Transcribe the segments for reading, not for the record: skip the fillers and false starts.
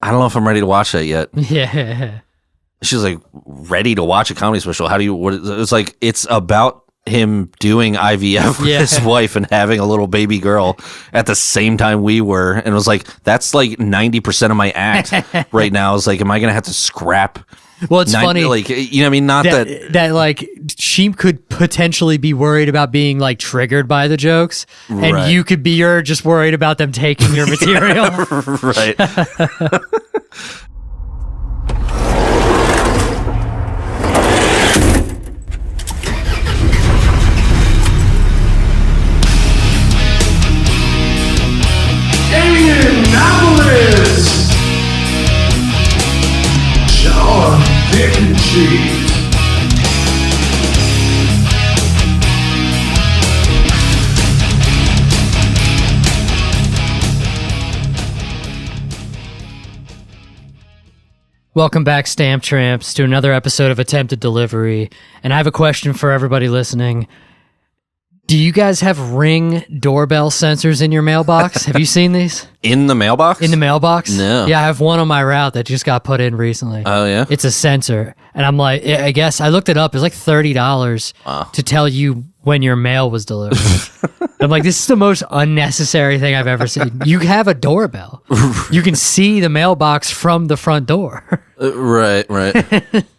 I don't know if I'm ready to watch that yet. Yeah. She was like, ready to watch a comedy special? How do you, it's like, it's about him doing IVF with his wife and having a little baby girl at the same time we were. And it was like, that's like 90% of my act right now. Is like, am I going to have to scrap? Well, it's funny. Like, you know what I mean? Not that like she could potentially be worried about being like triggered by the jokes. And you could be just worried about them taking your material. Right. Dick and cheese. Welcome back, Stamp Tramps, to another episode of Attempted Delivery. And I have a question for everybody listening. Do you guys have Ring doorbell sensors in your mailbox? Have you seen these? In the mailbox? In the mailbox? No. Yeah, I have one on my route that just got put in recently. Oh, yeah? It's a sensor. And I'm like, I guess I looked it up. It's like $30 to tell you when your mail was delivered. I'm like, this is the most unnecessary thing I've ever seen. You have a doorbell. You can see the mailbox from the front door. Right.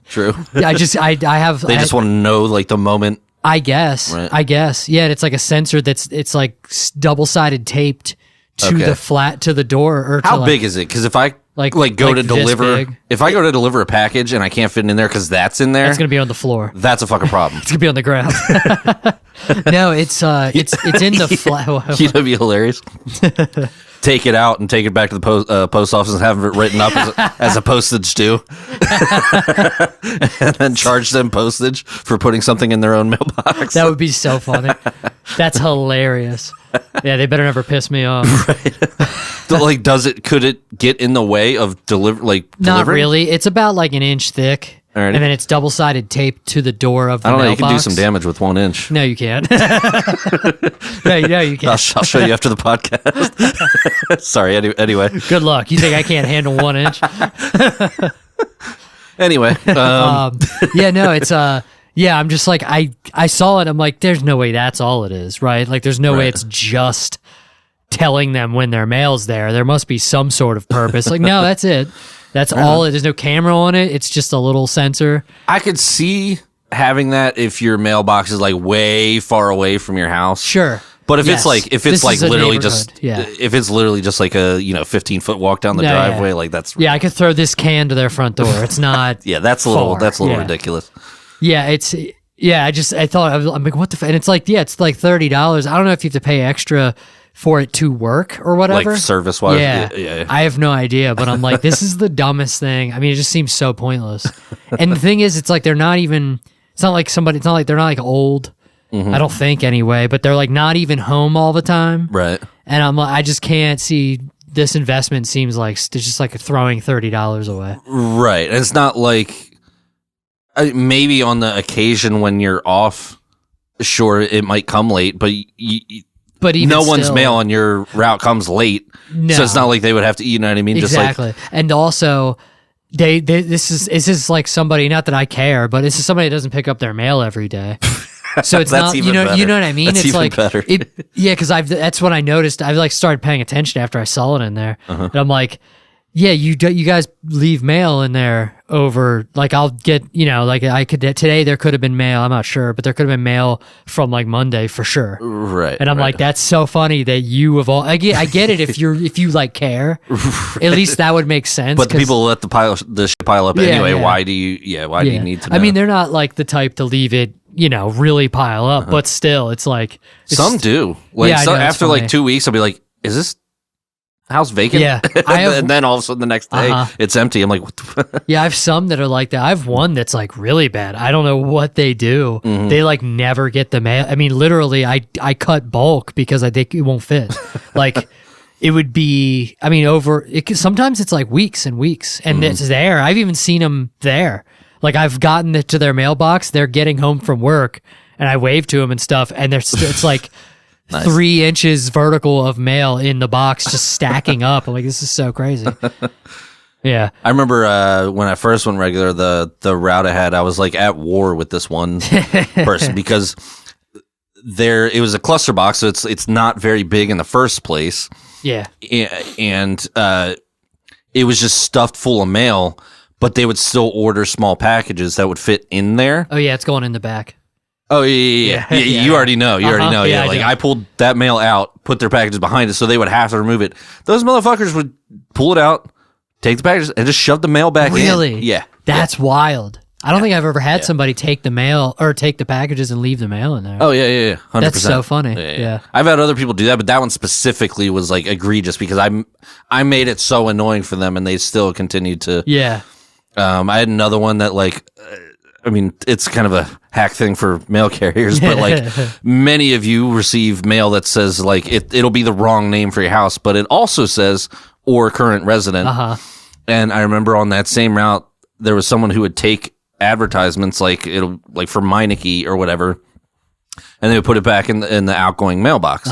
True. I have. They just want to know, like, the moment. I guess. Yeah, and it's like a sensor it's like double-sided taped to the door. Or how big is it? Because if I go to deliver a package and I can't fit it in there because that's in there, it's gonna be on the floor. That's a fucking problem. It's gonna be on the ground. No, it's in the flat. You'd be hilarious. Take it out and take it back to the post office and have it written up as a postage due, and then charge them postage for putting something in their own mailbox. That would be so funny. That's hilarious. Yeah, they better never piss me off. Right. So, like, could it get in the way of delivering? Not really. It's about like an inch thick. Alrighty. And then it's double-sided taped to the door of the mailbox. I don't know, you can do some damage with 1 inch. No, you can't. No, you can't. I'll show you after the podcast. Sorry, anyway. Good luck. You think I can't handle 1 inch? Anyway. Yeah, no, it's... Yeah, I'm just like, I saw it, I'm like, there's no way that's all it is, right? Like, there's no way it's just telling them when their mail's there. There must be some sort of purpose. Like, no, that's it. That's all. There's no camera on it. It's just a little sensor. I could see having that if your mailbox is like way far away from your house. Sure. But if it's literally just if it's literally just like a 15-foot walk down the driveway, like that's I could throw this can to their front door. It's not that's a little ridiculous. Yeah, I thought I'm like, what the and it's like it's like $30. I don't know if you have to pay extra for it to work or whatever. Like service-wise? Yeah. I have no idea, but I'm like, this is the dumbest thing. I mean, it just seems so pointless. And the thing is, it's like it's not like they're not like old, I don't think anyway, but they're like not even home all the time. Right. And I'm like, I just can't see, this investment seems like it's just like throwing $30 away. Right. And it's not like, maybe on the occasion when you're off, sure, it might come late, but but even no one's mail on your route comes late, so it's not like they would have to. You know what I mean? Exactly. Just like, and also, this is like somebody. Not that I care, but this is somebody that doesn't pick up their mail every day. So it's not. You know what I mean? That's it's even like better. Because that's what I noticed. I like started paying attention after I saw it in there, and I'm like, yeah, you guys leave mail in there over, like, I'll get, like I could, today there could have been mail, I'm not sure, but there could have been mail from like Monday for sure. Right. And I'm like, that's so funny that you have all, I get it if you like care, at least that would make sense. But the people let the shit pile up anyway. Yeah. Why do you need to know? I mean, they're not like the type to leave it, really pile up, but still, it's like. Some do. Like, after like 2 weeks, I'll be like, is this house vacant? Yeah. And then all of a sudden the next day it's empty. I'm like, what the Yeah, I have some that are like that. I have one that's like really bad. I don't know what they do. Mm-hmm. They like never get the mail. I mean, literally, I cut bulk because I think it won't fit. Like, it would be, I mean, sometimes it's like weeks and weeks, and it's there. I've even seen them there. Like, I've gotten it to their mailbox. They're getting home from work, and I wave to them and stuff, and it's like nice. 3 inches vertical of mail in the box, just stacking up. I'm like, this is so crazy. Yeah. I remember when I first went regular, the route I had, I was like at war with this one person because it was a cluster box, so it's not very big in the first place. Yeah. And it was just stuffed full of mail, but they would still order small packages that would fit in there. Oh yeah, it's going in the back. Oh yeah. You already know. You already know. Yeah, like I pulled that mail out, put their packages behind it, so they would have to remove it. Those motherfuckers would pull it out, take the packages, and just shove the mail back in. Really? Yeah. That's wild. I don't think I've ever had somebody take the mail or take the packages and leave the mail in there. Oh yeah, 100%. That's so funny. Yeah. I've had other people do that, but that one specifically was like egregious because I made it so annoying for them, and they still continued to. Yeah. I had another one that like, I mean, it's kind of a hack thing for mail carriers, but like many of you receive mail that says like it'll be the wrong name for your house, but it also says or current resident. And I remember on that same route, there was someone who would take advertisements like for Meineke or whatever, and they would put it back in the outgoing mailbox,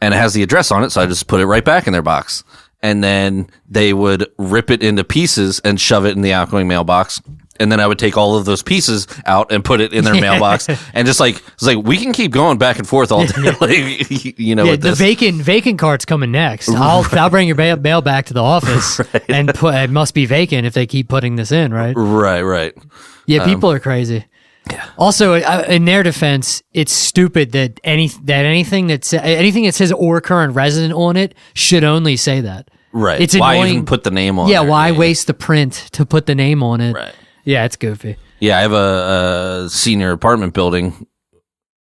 and it has the address on it, so I just put it right back in their box, and then they would rip it into pieces and shove it in the outgoing mailbox, and then I would take all of those pieces out and put it in their mailbox, and just like it's like we can keep going back and forth all day, like, you know. Yeah, with the this. vacant cart's coming next. I'll bring your mail back to the office, and it must be vacant if they keep putting this in, right? Right. Yeah, people are crazy. Yeah. Also, in their defense, it's stupid that anything that says or current resident on it should only say that. Right. It's why annoying. even put the name on? Yeah. there? Why waste the print to put the name on it? Right. Yeah, it's goofy. Yeah, I have a senior apartment building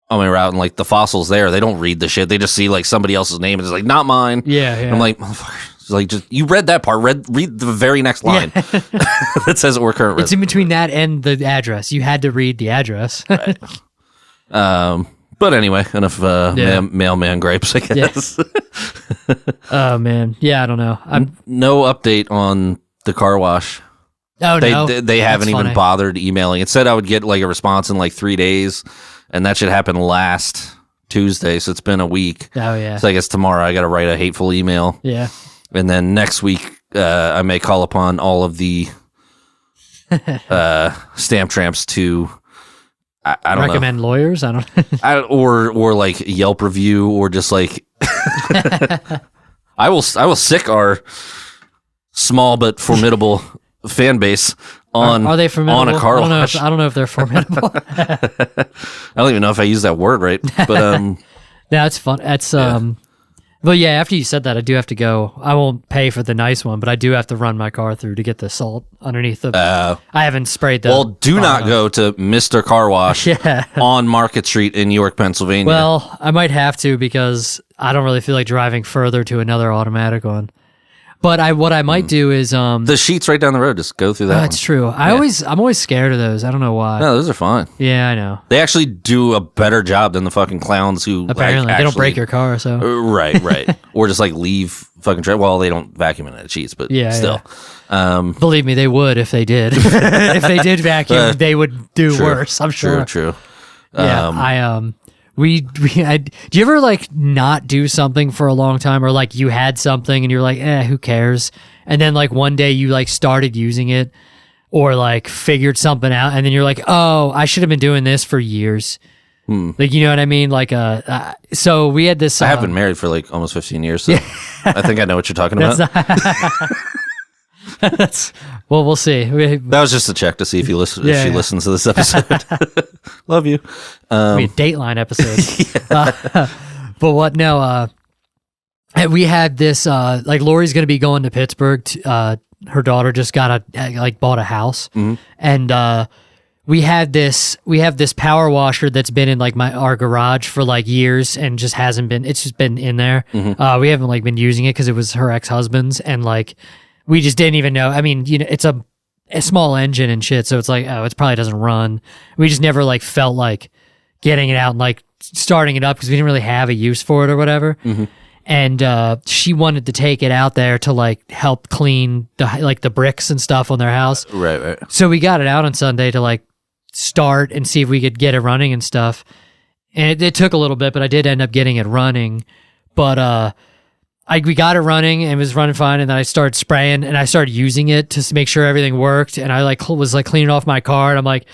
on my route, and like the fossils there, they don't read the shit. They just see like somebody else's name, and it's like not mine. Yeah. And I'm like, motherfucker. It's like, just you read that part. Read the very next line that says or current resident. It's in between that and the address. You had to read the address. Right. But anyway, enough mailman gripes, I guess. Yeah. Oh man, yeah, I don't know. No update on the car wash. Oh no, they haven't even bothered emailing. It said I would get like a response in like 3 days, and that should happen last Tuesday. So it's been a week. Oh yeah. So I guess tomorrow I got to write a hateful email. Yeah. And then next week I may call upon all of the stamp tramps to I don't recommend lawyers. I don't. or like Yelp review, or just like I will sick our small but formidable fan base on. Are they formidable? On a car wash? I don't know if they're formidable. I don't even know if I use that word right, but Yeah, it's fun. That's But yeah, after you said that, I do have to go. I won't pay for the nice one, but I do have to run my car through to get the salt underneath the. I haven't sprayed the. Well, do not go to Mr. Car Wash on Market Street in York, Pennsylvania. Well, I might have to because I don't really feel like driving further to another automatic one. But what I might do is the sheet's right down the road. Just go through that. That's true. I'm always scared of those. I don't know why. No, those are fine. Yeah, I know. They actually do a better job than the fucking clowns who apparently they don't break your car. So right, or just like leave fucking. Well, they don't vacuum in the sheets, but still. Yeah. Believe me, they would if they did. If they did vacuum, they would do worse. I'm sure. True. Yeah, do you ever like not do something for a long time, or like you had something and you're like, who cares? And then like one day you like started using it, or like figured something out, and then you're like, oh, I should have been doing this for years. Like, you know what I mean? Like, so we had this. I have been married for like almost 15 years, so I think I know what you're talking about. Well, we'll see. That was just a check to see if you listen. If she listens to this episode, love you. A Dateline episode. But what? No. We had this. Like Lori's going to be going to Pittsburgh. Her daughter just bought a house, and we have this power washer that's been in like our garage for like years and just hasn't been. It's just been in there. We haven't like been using it because it was her ex-husband's, and like. We just didn't even know. I mean, you know, it's a small engine and shit, so it's like, it probably doesn't run. We just never like felt like getting it out and like starting it up because we didn't really have a use for it or whatever. And she wanted to take it out there to like help clean the bricks and stuff on their house. Right. So we got it out on Sunday to like start and see if we could get it running and stuff. And it took a little bit, but I did end up getting it running. But we got it running and it was running fine, and then I started spraying and I started using it to make sure everything worked, and I like was like cleaning off my car, and I'm like,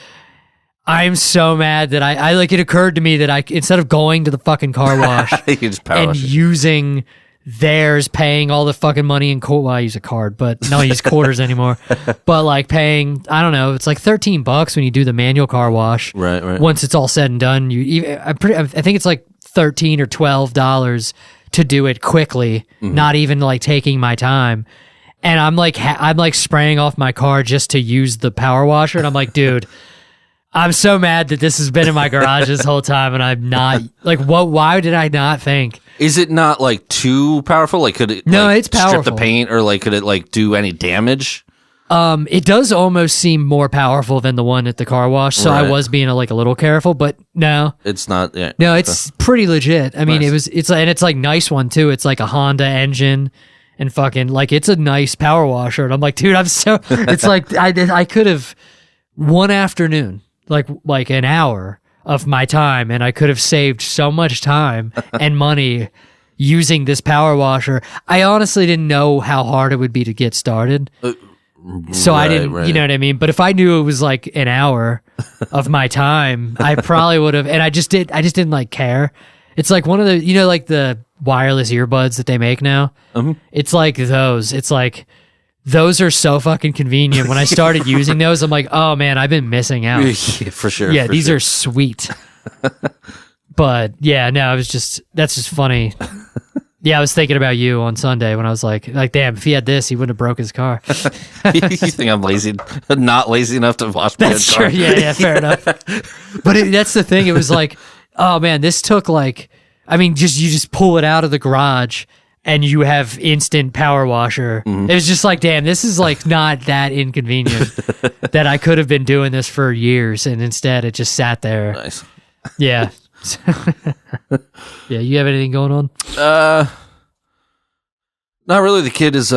I'm so mad that I like, it occurred to me that I, instead of going to the fucking car wash You just power and wash it. using theirs, paying all the fucking money in well, I use a card, but no, I use quarters anymore. But like paying, I don't know, it's like $13 when you do the manual car wash. Right. Once it's all said and done, I think it's like $13 or $12 to do it quickly, not even like taking my time. And I'm like spraying off my car just to use the power washer, and I'm like, dude, I'm so mad that this has been in my garage this whole time, and I'm not like, what? Why did I not think? Is it not like too powerful? Like, could it No, like, it's powerful. strip the paint, or like could it like do any damage? It does almost seem more powerful than the one at the car wash, so I Right. was being like a little careful, but no. It's not. Yeah. No, it's pretty legit. I mean, Nice. it's like nice one too. It's like a Honda engine and fucking like, it's a nice power washer. And I'm like, dude, it's like, I could have one afternoon, like an hour of my time, and I could have saved so much time and money using this power washer. I honestly didn't know how hard it would be to get started. So I didn't, right. you know what I mean? But if I knew it was like an hour of my time, I probably would have, and I just didn't like care. It's like one of the, you know, like the wireless earbuds that they make now. It's like those. It's like, those are so fucking convenient. When I started using those, I'm like, oh man, I've been missing out. Yeah, for sure. Yeah, for these sure. are sweet. But yeah, no, that's just funny. Yeah, I was thinking about you on Sunday when I was like, damn, if he had this, he wouldn't have broke his car. You think I'm lazy? Not lazy enough to wash my That's car? true. Yeah, fair enough. But that's the thing. It was like, oh man, this took like, I mean, you just pull it out of the garage and you have instant power washer. It was just like, damn, this is like not that inconvenient that I could have been doing this for years, and instead it just sat there. Nice. Yeah. Yeah, you have anything going on? Not really. The kid is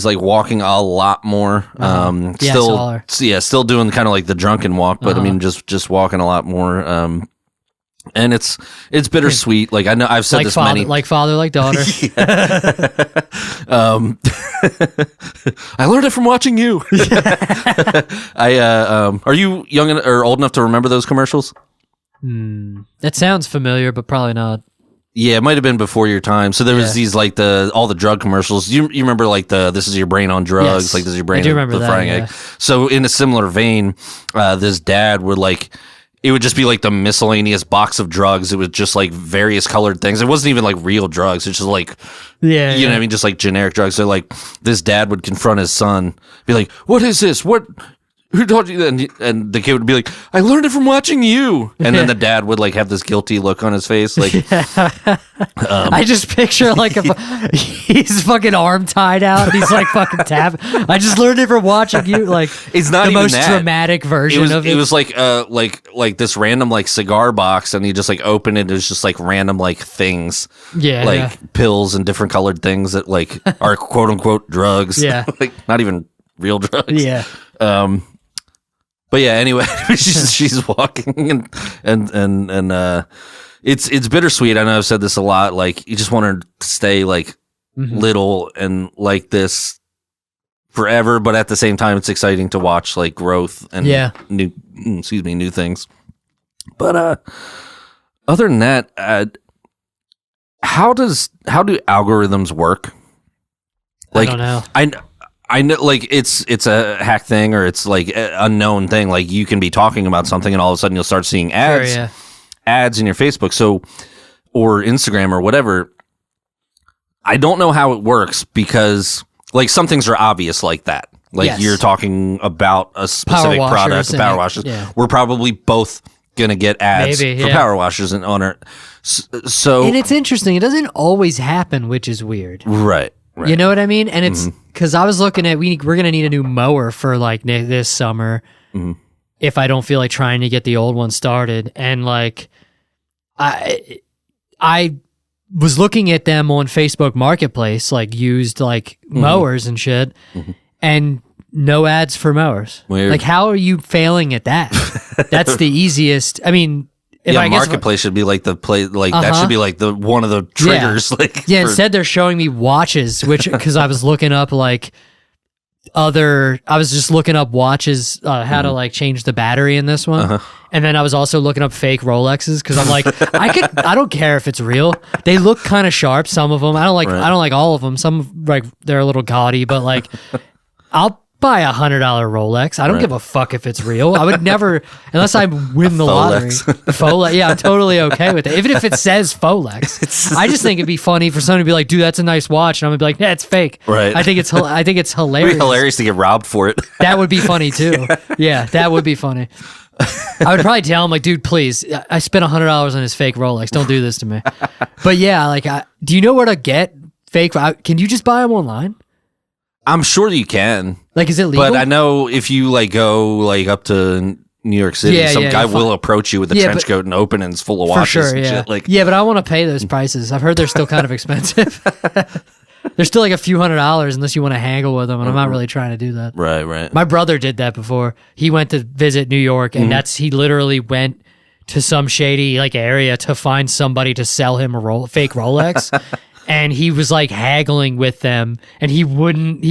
like walking a lot more. Yeah, I Still, saw her. still doing kind of like the drunken walk, but I mean, just walking a lot more. And it's bittersweet. Like I know I've said Like this father, many. like daughter. I learned it from watching you. Are you young or old enough to remember those commercials? That sounds familiar, but probably not. Yeah, it might have been before your time. So there was Yeah. these like all the drug commercials. You remember like this is your brain on drugs, Yes. like this is your brain I do on remember the that, frying yeah. egg. So in a similar vein, this dad would like, it would just be like the miscellaneous box of drugs. It was just like various colored things. It wasn't even like real drugs. It's just like, Yeah, you know what I mean? Just like generic drugs. So like this dad would confront his son, be like, "What is this? Who taught you that?" And the kid would be like, "I learned it from watching you." And then the dad would like have this guilty look on his face, like, I just picture like he's fucking arm tied out. And he's like fucking tap. I just learned it from watching you. Like It's not the even most that. dramatic version of it. It was like this random like cigar box, and he just like opened it. It was just like random like things, Yeah, like yeah. pills and different colored things that like are quote unquote drugs. Yeah. Like not even real drugs. Yeah. But yeah, anyway, she's walking and it's bittersweet. I know I've said this a lot. Like you just want her to stay like little and like this forever, but at the same time, it's exciting to watch like growth and new things. But other than that, how do algorithms work? Like, I don't know. I know, like it's a hack thing, or it's like an unknown thing. Like you can be talking about something, and all of a sudden you'll start seeing ads, Sure, yeah. ads in your Facebook, or Instagram or whatever. I don't know how it works because like some things are obvious like that. Like Yes. you're talking about a specific Power product, washers power and- washers. yeah. We're probably both gonna get ads Maybe, for yeah. power washers and on our. So And it's interesting. It doesn't always happen, which is weird. right. You know what I mean? And it's because I was looking at we're gonna need a new mower for like this summer if I don't feel like trying to get the old one started. And like I was looking at them on Facebook Marketplace, like used like mowers and shit, and no ads for mowers. Weird. Like, how are you failing at that? That's the easiest. I mean, Yeah, marketplace should be like the play, like that should be like the one of the triggers. Like, instead they're showing me watches, which because I was looking up like I was just looking up watches, how to like change the battery in this one, and then I was also looking up fake Rolexes because I'm like, I don't care if it's real. They look kind of sharp. Some of them, I don't like all of them. Some like they're a little gaudy, but like I'll buy $100 Rolex. I don't give a fuck if it's real. I would never, unless I win the lottery. Folex. Yeah, I'm totally okay with it. Even if it says Folex, I just think it'd be funny for someone to be like, "Dude, that's a nice watch," and I'm gonna be like, "Yeah, it's fake." Right. I think it's hilarious. It'd be hilarious to get robbed for it. That would be funny too. Yeah, that would be funny. I would probably tell him like, "Dude, please, I spent $100 on his fake Rolex. Don't do this to me." But yeah, like, do you know where to get fake? Can you just buy them online? I'm sure you can. Like, is it legal? But I know if you like go like up to New York City, some guy will approach you with a trench coat and open and it's full of watches and shit. Like, yeah, but I want to pay those prices. I've heard they're still kind of expensive. They're still like a few $100s unless you want to haggle with them, and I'm not really trying to do that. Right. My brother did that before. He went to visit New York, and he literally went to some shady like area to find somebody to sell him a fake Rolex. And he was like haggling with them, and he wouldn't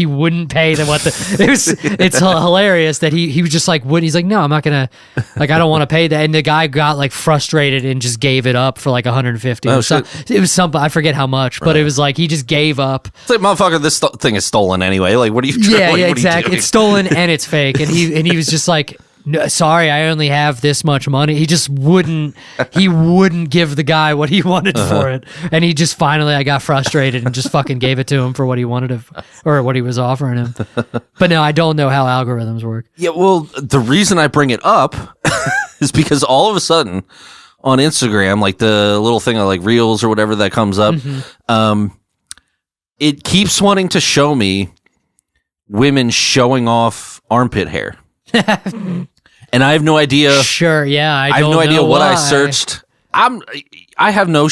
pay them it's hilarious that he was just like, he's like, no, I'm not gonna, like, I don't want to pay that. And the guy got like frustrated and just gave it up for like 150. Oh, it was something, I forget how much, but it was like, he just gave up. It's like, motherfucker, this thing is stolen anyway. Like, what are you trying? Yeah, exactly. It's stolen and it's fake. And he was just like, no, sorry, I only have this much money. He just wouldn't give the guy what he wanted for it. And he just finally, I got frustrated and just fucking gave it to him for what he wanted or what he was offering him. But no, I don't know how algorithms work. Yeah, well, the reason I bring it up is because all of a sudden on Instagram, like the little thing of like reels or whatever that comes up, it keeps wanting to show me women showing off armpit hair. And I have no idea. Sure, yeah, I have no idea what I searched. I have no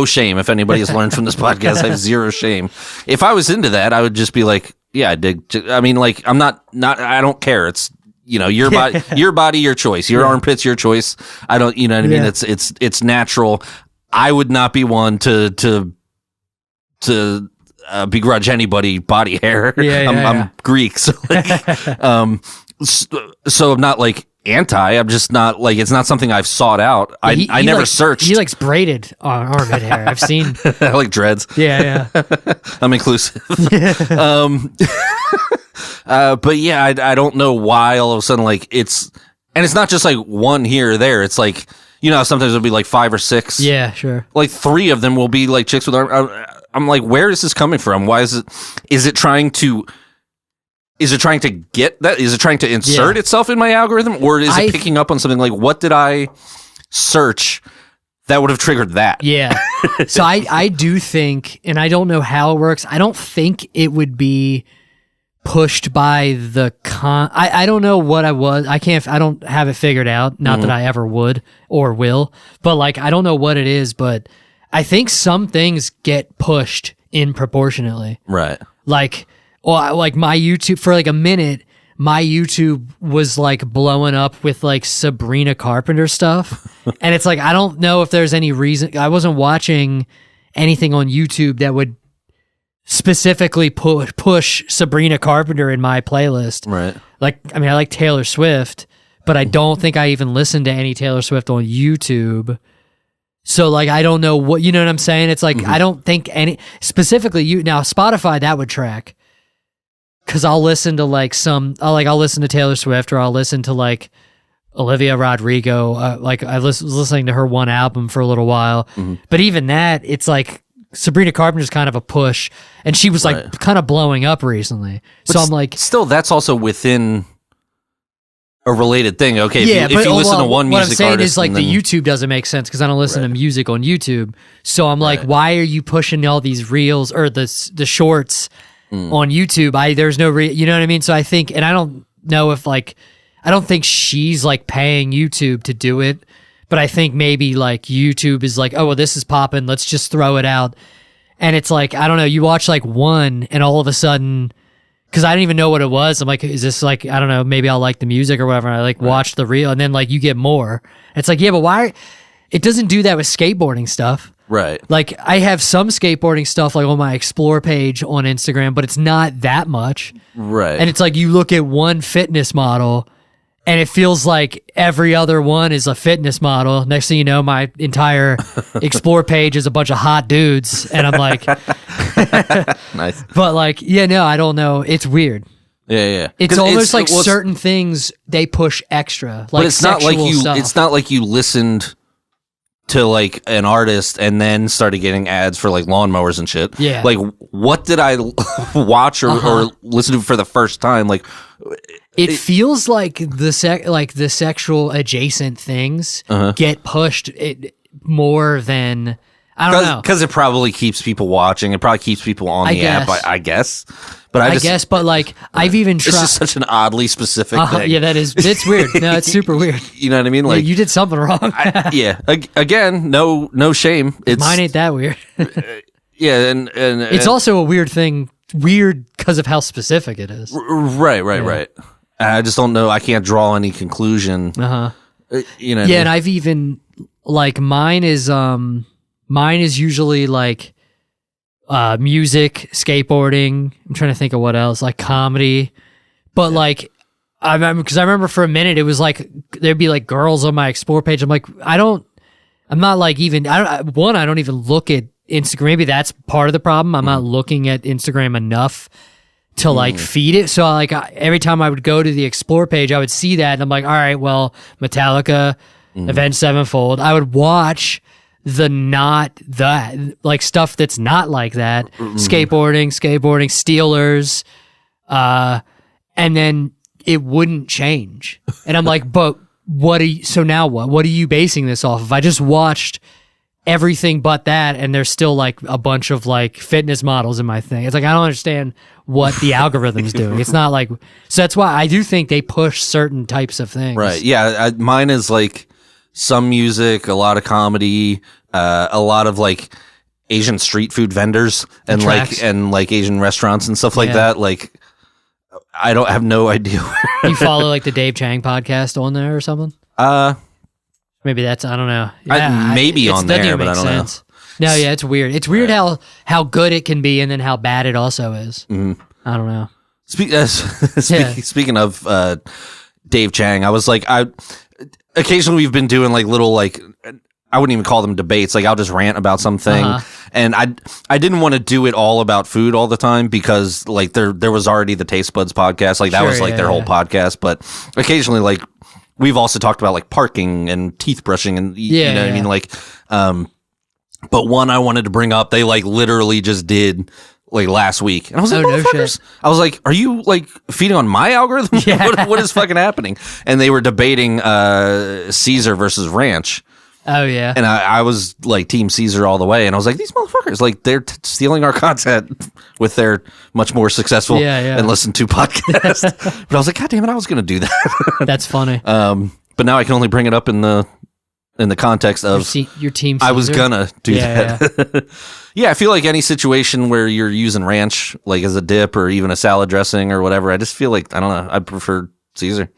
shame. If anybody has learned from this podcast, I have zero shame. If I was into that, I would just be like, yeah, I dig. I mean, like, I'm not. I don't care. It's, you know, your body, your choice. Your armpits, your choice. I don't. You know what I mean? It's natural. I would not be one to begrudge anybody body hair. I'm Greek, so like, so I'm not like anti. I'm just not like, it's not something I've sought out. I never searched. He likes braided armpit hair. I've seen. I like dreads. Yeah. I'm inclusive. But yeah, I don't know why all of a sudden like it's not just like one here or there. It's like, you know, sometimes it'll be like 5 or 6. Yeah, sure. Like 3 of them will be like chicks with arm. I'm like, where is this coming from? Why is it trying to get that? Is it trying to insert itself in my algorithm, or is it picking up on something? Like, what did I search that would have triggered that? Yeah. So I do think, and I don't know how it works. I don't think it would be pushed by the I don't know what I don't have it figured out. Not that I ever would or will, but like, I don't know what it is, but I think some things get pushed in proportionately. Right. Like my YouTube, for like a minute, my YouTube was like blowing up with like Sabrina Carpenter stuff. And it's like, I don't know if there's any reason. I wasn't watching anything on YouTube that would specifically push Sabrina Carpenter in my playlist. Right. Like, I mean, I like Taylor Swift, but I don't think I even listened to any Taylor Swift on YouTube. So like, I don't know what, you know what I'm saying? It's like, I don't think specifically now Spotify, that would track. Cause I'll listen to like I'll listen to Taylor Swift, or I'll listen to like Olivia Rodrigo. Like I was listening to her one album for a little while, but even that, it's like Sabrina Carpenter's kind of a push, and she was like kind of blowing up recently. But so I'm like, still, that's also within a related thing. Okay, if you listen to one music artist, what I'm saying is like the YouTube doesn't make sense because I don't listen to music on YouTube. So I'm like, why are you pushing all these reels or the shorts on YouTube? There's no you know what I mean? So I think, and I don't know if like, I don't think she's like paying YouTube to do it, but I think maybe like YouTube is like, oh, well, this is popping, let's just throw it out. And it's like, I don't know, you watch like one and all of a sudden, because I didn't even know what it was, I'm like, is this like, I don't know, maybe I'll like the music or whatever. And I like watch the reel, and then like you get more. It's like, yeah, but why? it doesn't do that with skateboarding stuff. Right. Like I have some skateboarding stuff like on my explore page on Instagram, but it's not that much. Right. And it's like you look at one fitness model and it feels like every other one is a fitness model. Next thing you know, my entire explore page is a bunch of hot dudes. And I'm like, nice. But like, yeah, no, I don't know. It's weird. Yeah. It's almost like certain things they push extra. Like but it's not like you. stuff. It's not like you listened to like an artist and then started getting ads for like lawnmowers and shit. Yeah. Like, what did I watch or listen to for the first time? Like, it feels like the sexual adjacent things get pushed more than I don't know, because it probably keeps people watching. It probably keeps people on the app. I guess. But I guess, but like I've even tried. It's just such an oddly specific thing. Yeah, it's weird. No, it's super weird. You know what I mean? Like you did something wrong. Again, no shame. Mine ain't that weird. Yeah, and it's also a weird thing. Weird because of how specific it is. Right. I just don't know. I can't draw any conclusion. You know. Yeah, and I've even like mine is usually like music, skateboarding. I'm trying to think of what else, like comedy. But like, because I remember for a minute it was like there'd be like girls on my explore page. I'm like, I don't even look at Instagram. Maybe that's part of the problem. I'm not looking at Instagram enough to like feed it. So like every time I would go to the explore page, I would see that and I'm like, all right, well, Metallica, Avenged Sevenfold. I would watch the not that like stuff that's not like that. Skateboarding, Steelers, and then it wouldn't change. And I'm like, but now what? What are you basing this off of? I just watched everything but that, and there's still like a bunch of like fitness models in my thing. It's like I don't understand what the algorithm's doing. It's not like so. That's why I do think they push certain types of things. Right. Yeah. Mine is like some music, a lot of comedy, a lot of like Asian street food vendors and like Asian restaurants and stuff like that. Like I don't have no idea. You follow like the Dave Chang podcast on there or something? Maybe that's, I don't know. Yeah, maybe on there, but I don't know. No, yeah, it's weird. It's weird how good it can be and then how bad it also is. I don't know. Speaking of Dave Chang, I was like, occasionally we've been doing like little like, I wouldn't even call them debates. Like I'll just rant about something, and I didn't want to do it all about food all the time because like there was already the Taste Buds podcast, like that was like their whole podcast. But occasionally, like we've also talked about like parking and teeth brushing, and you know what I mean, like. But one I wanted to bring up, they like literally just did like last week, and I was like, motherfuckers. I was like, are you like feeding on my algorithm? What is fucking happening? And they were debating Caesar versus ranch. Oh yeah, and I was like Team Caesar all the way, and I was like, these motherfuckers, like they're stealing our content with their much more successful and listened to podcast. But I was like, God damn it, I was going to do that. That's funny. But now I can only bring it up in the context of your Team Caesar? I was gonna do that. Yeah, I feel like any situation where you're using ranch like as a dip or even a salad dressing or whatever, I just feel like I don't know, I prefer Caesar.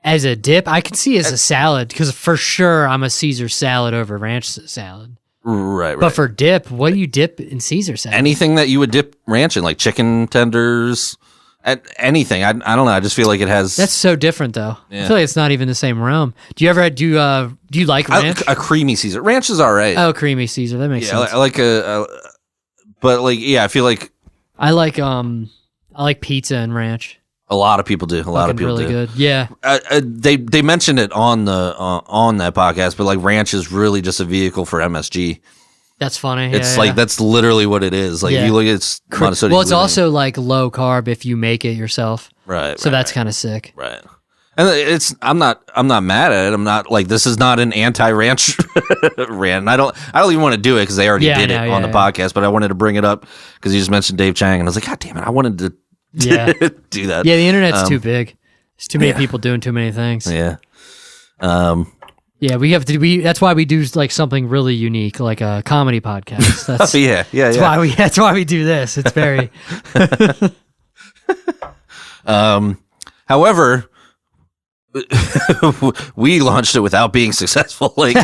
As a dip, I can see as a salad because for sure I'm a Caesar salad over ranch salad. Right. But for dip, what do you dip in Caesar salad? Anything that you would dip ranch in, like chicken tenders, anything. I don't know. I just feel like it has. That's so different, though. Yeah. I feel like it's not even the same realm. Do you like ranch? A creamy Caesar. Ranch is all right. Oh, creamy Caesar. That makes sense. I like but like I feel like I like pizza and ranch. A lot of people do. A lot of people really do. Good. Yeah. They mentioned it on that podcast, but like ranch is really just a vehicle for MSG. That's funny. It's that's literally what it is. Like if you look at it's monosodium. Well, it's also like low carb if you make it yourself. Right. So that's kind of sick. Right. And I'm not mad at it. I'm not like this is not an anti-ranch rant. I don't even want to do it because they already did it on the podcast. But I wanted to bring it up because you just mentioned Dave Chang, and I was like, God damn it, I wanted to. Do that. Yeah, the internet's too big. There's too many people doing too many things. Yeah. Yeah, we have to. That's why we do like something really unique, like a comedy podcast. That's That's why we do this. It's very. However, we launched it without being successful. Like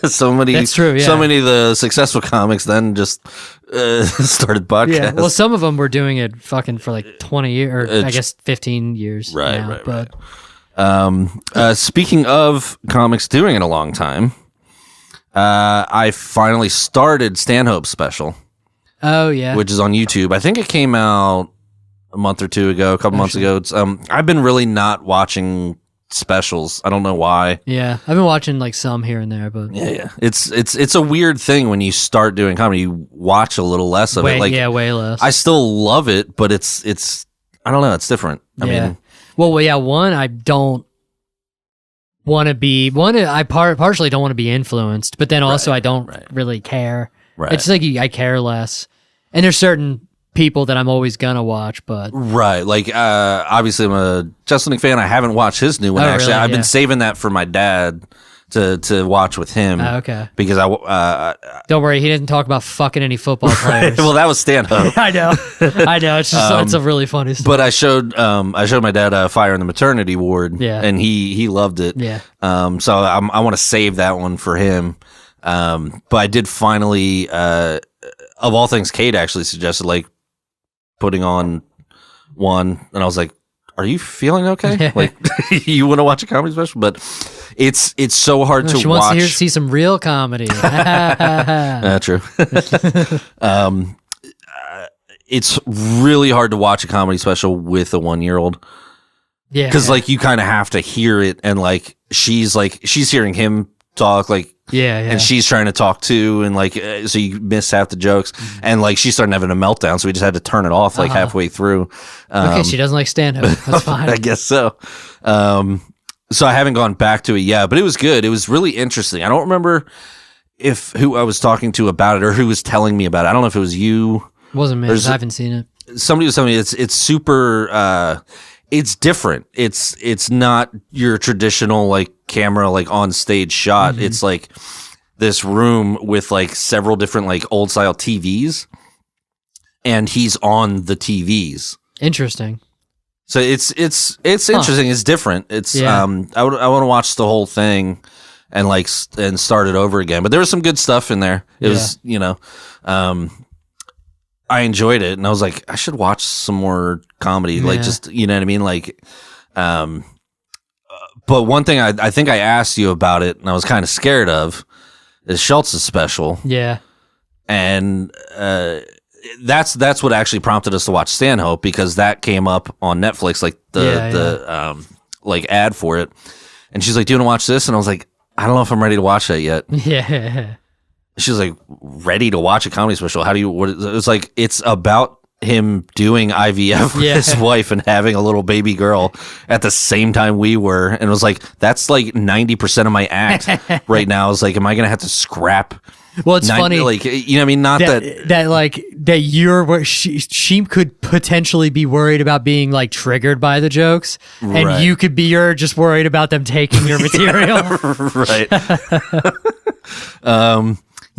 so many, That's true, yeah. so many of the successful comics then just started podcasts. Yeah. Well, some of them were doing it fucking for like 20 years, or I guess 15 years. Right, now, right, but speaking of comics doing it a long time, I finally started Stanhope's special, oh yeah, which is on YouTube. I think it came out a month or two ago, a couple months ago. It's I've been really not watching specials. I don't know why. yeah. I've been watching like some here and there, but Yeah. It's a weird thing when you start doing comedy. You watch a little less of it. Like, way less. I still love it, but it's I don't know. It's different. I mean, well, yeah. One, I don't want to be. I partially don't want to be influenced, but then also I don't really care. Right. It's like I care less, and there's certain people that I'm always gonna watch, but right. Like obviously I'm a Justin Nick fan. I haven't watched his new one actually. Really? I've been saving that for my dad to watch with him. Okay. Because don't worry, he didn't talk about fucking any football players. well, that was Stanhope. I know. It's just it's a really funny story. But I showed my dad Fire in the Maternity Ward. Yeah. And he loved it. Yeah. So I want to save that one for him. But I did finally of all things, Kate actually suggested like putting on one, and I was like, "Are you feeling okay? Like, you want to watch a comedy special?" But it's so hard to watch. She wants to see some real comedy. True. It's really hard to watch a comedy special with a 1-year-old. Yeah, because like you kind of have to hear it, and like she's hearing him talk, like. Yeah. And she's trying to talk too, and like so you miss half the jokes, and like she's starting having a meltdown, so we just had to turn it off like halfway through. Okay, she doesn't like stand-up. That's fine. I guess so. So I haven't gone back to it yet, but it was good. It was really interesting. I don't remember who I was talking to about it or who was telling me about it. I don't know if it was you. Wasn't me. I haven't seen it. Somebody was telling me it's super. It's different. It's not your traditional like camera like on stage shot. Mm-hmm. It's like this room with like several different like old style TVs, and he's on the TVs. Interesting. So it's interesting. It's different. It's I want to watch the whole thing and start it over again. But there was some good stuff in there. It was I enjoyed it, and I was like, I should watch some more comedy, like just you know what I mean, like. But one thing I think I asked you about it, and I was kind of scared of, is Schultz's special. Yeah, and that's what actually prompted us to watch Stanhope, because that came up on Netflix, like the like ad for it, and she's like, "Do you want to watch this?" And I was like, "I don't know if I'm ready to watch that yet." Yeah. She was like, "Ready to watch a comedy special? How do you?" It's like it's about him doing IVF with his wife and having a little baby girl at the same time we were, and it was like that's like 90% of my act right now. I was like, am I gonna have to scrap? Well, it's funny, like you know what I mean. Not that you're where she could potentially be worried about being like triggered by the jokes, and you could be just worried about them taking your material. Right.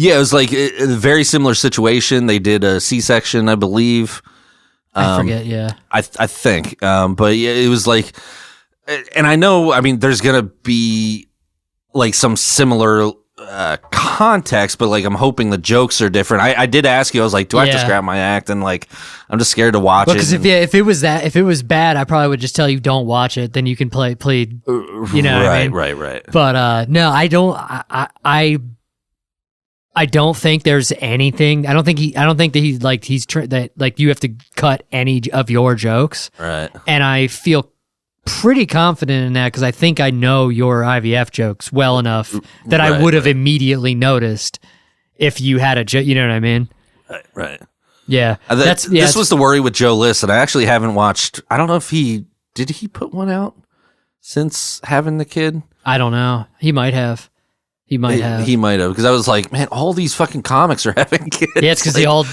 Yeah, it was like a very similar situation. They did a C-section, I believe. I forget, yeah. I think. But yeah, it was like, and I know, I mean, there's going to be like some similar context, but like I'm hoping the jokes are different. I did ask you, I was like, do I have to scrap my act? And like, I'm just scared to watch it. Because if it was bad, I probably would just tell you don't watch it. Then you can plead. You know what I mean? Right. But no, I don't. I don't think there's anything. I don't think that you have to cut any of your jokes. Right. And I feel pretty confident in that because I think I know your IVF jokes well enough that I would have immediately noticed if you had a joke. You know what I mean? Right. Yeah. This was the worry with Joe List, and I actually haven't watched. I don't know if he put one out since having the kid. I don't know. He might have. He might have, because I was like, man, all these fucking comics are having kids. Yeah, it's because they all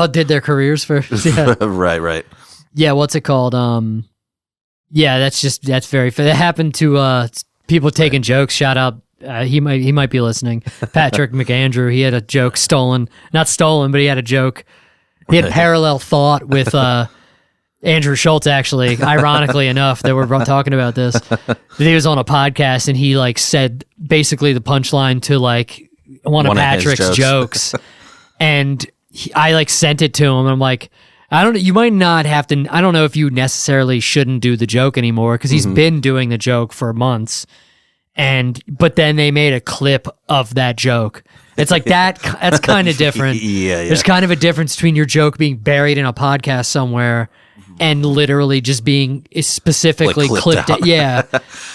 did their careers first. Yeah. Right. Yeah, what's it called? Yeah, that's very fair. That happened to people taking jokes. Shout out, he might be listening. Patrick McAndrew, he had a joke not stolen, but he had a joke. He had parallel thought with Andrew Schultz, actually, ironically enough, that we're talking about this. He was on a podcast and he like said basically the punchline to like one of Patrick's jokes. And I like sent it to him. And I'm like, you might not have to, I don't know if you necessarily shouldn't do the joke anymore because he's been doing the joke for months. But then they made a clip of that joke. It's like that's kind of different. Yeah. There's kind of a difference between your joke being buried in a podcast somewhere and literally just being specifically like clipped out. Yeah.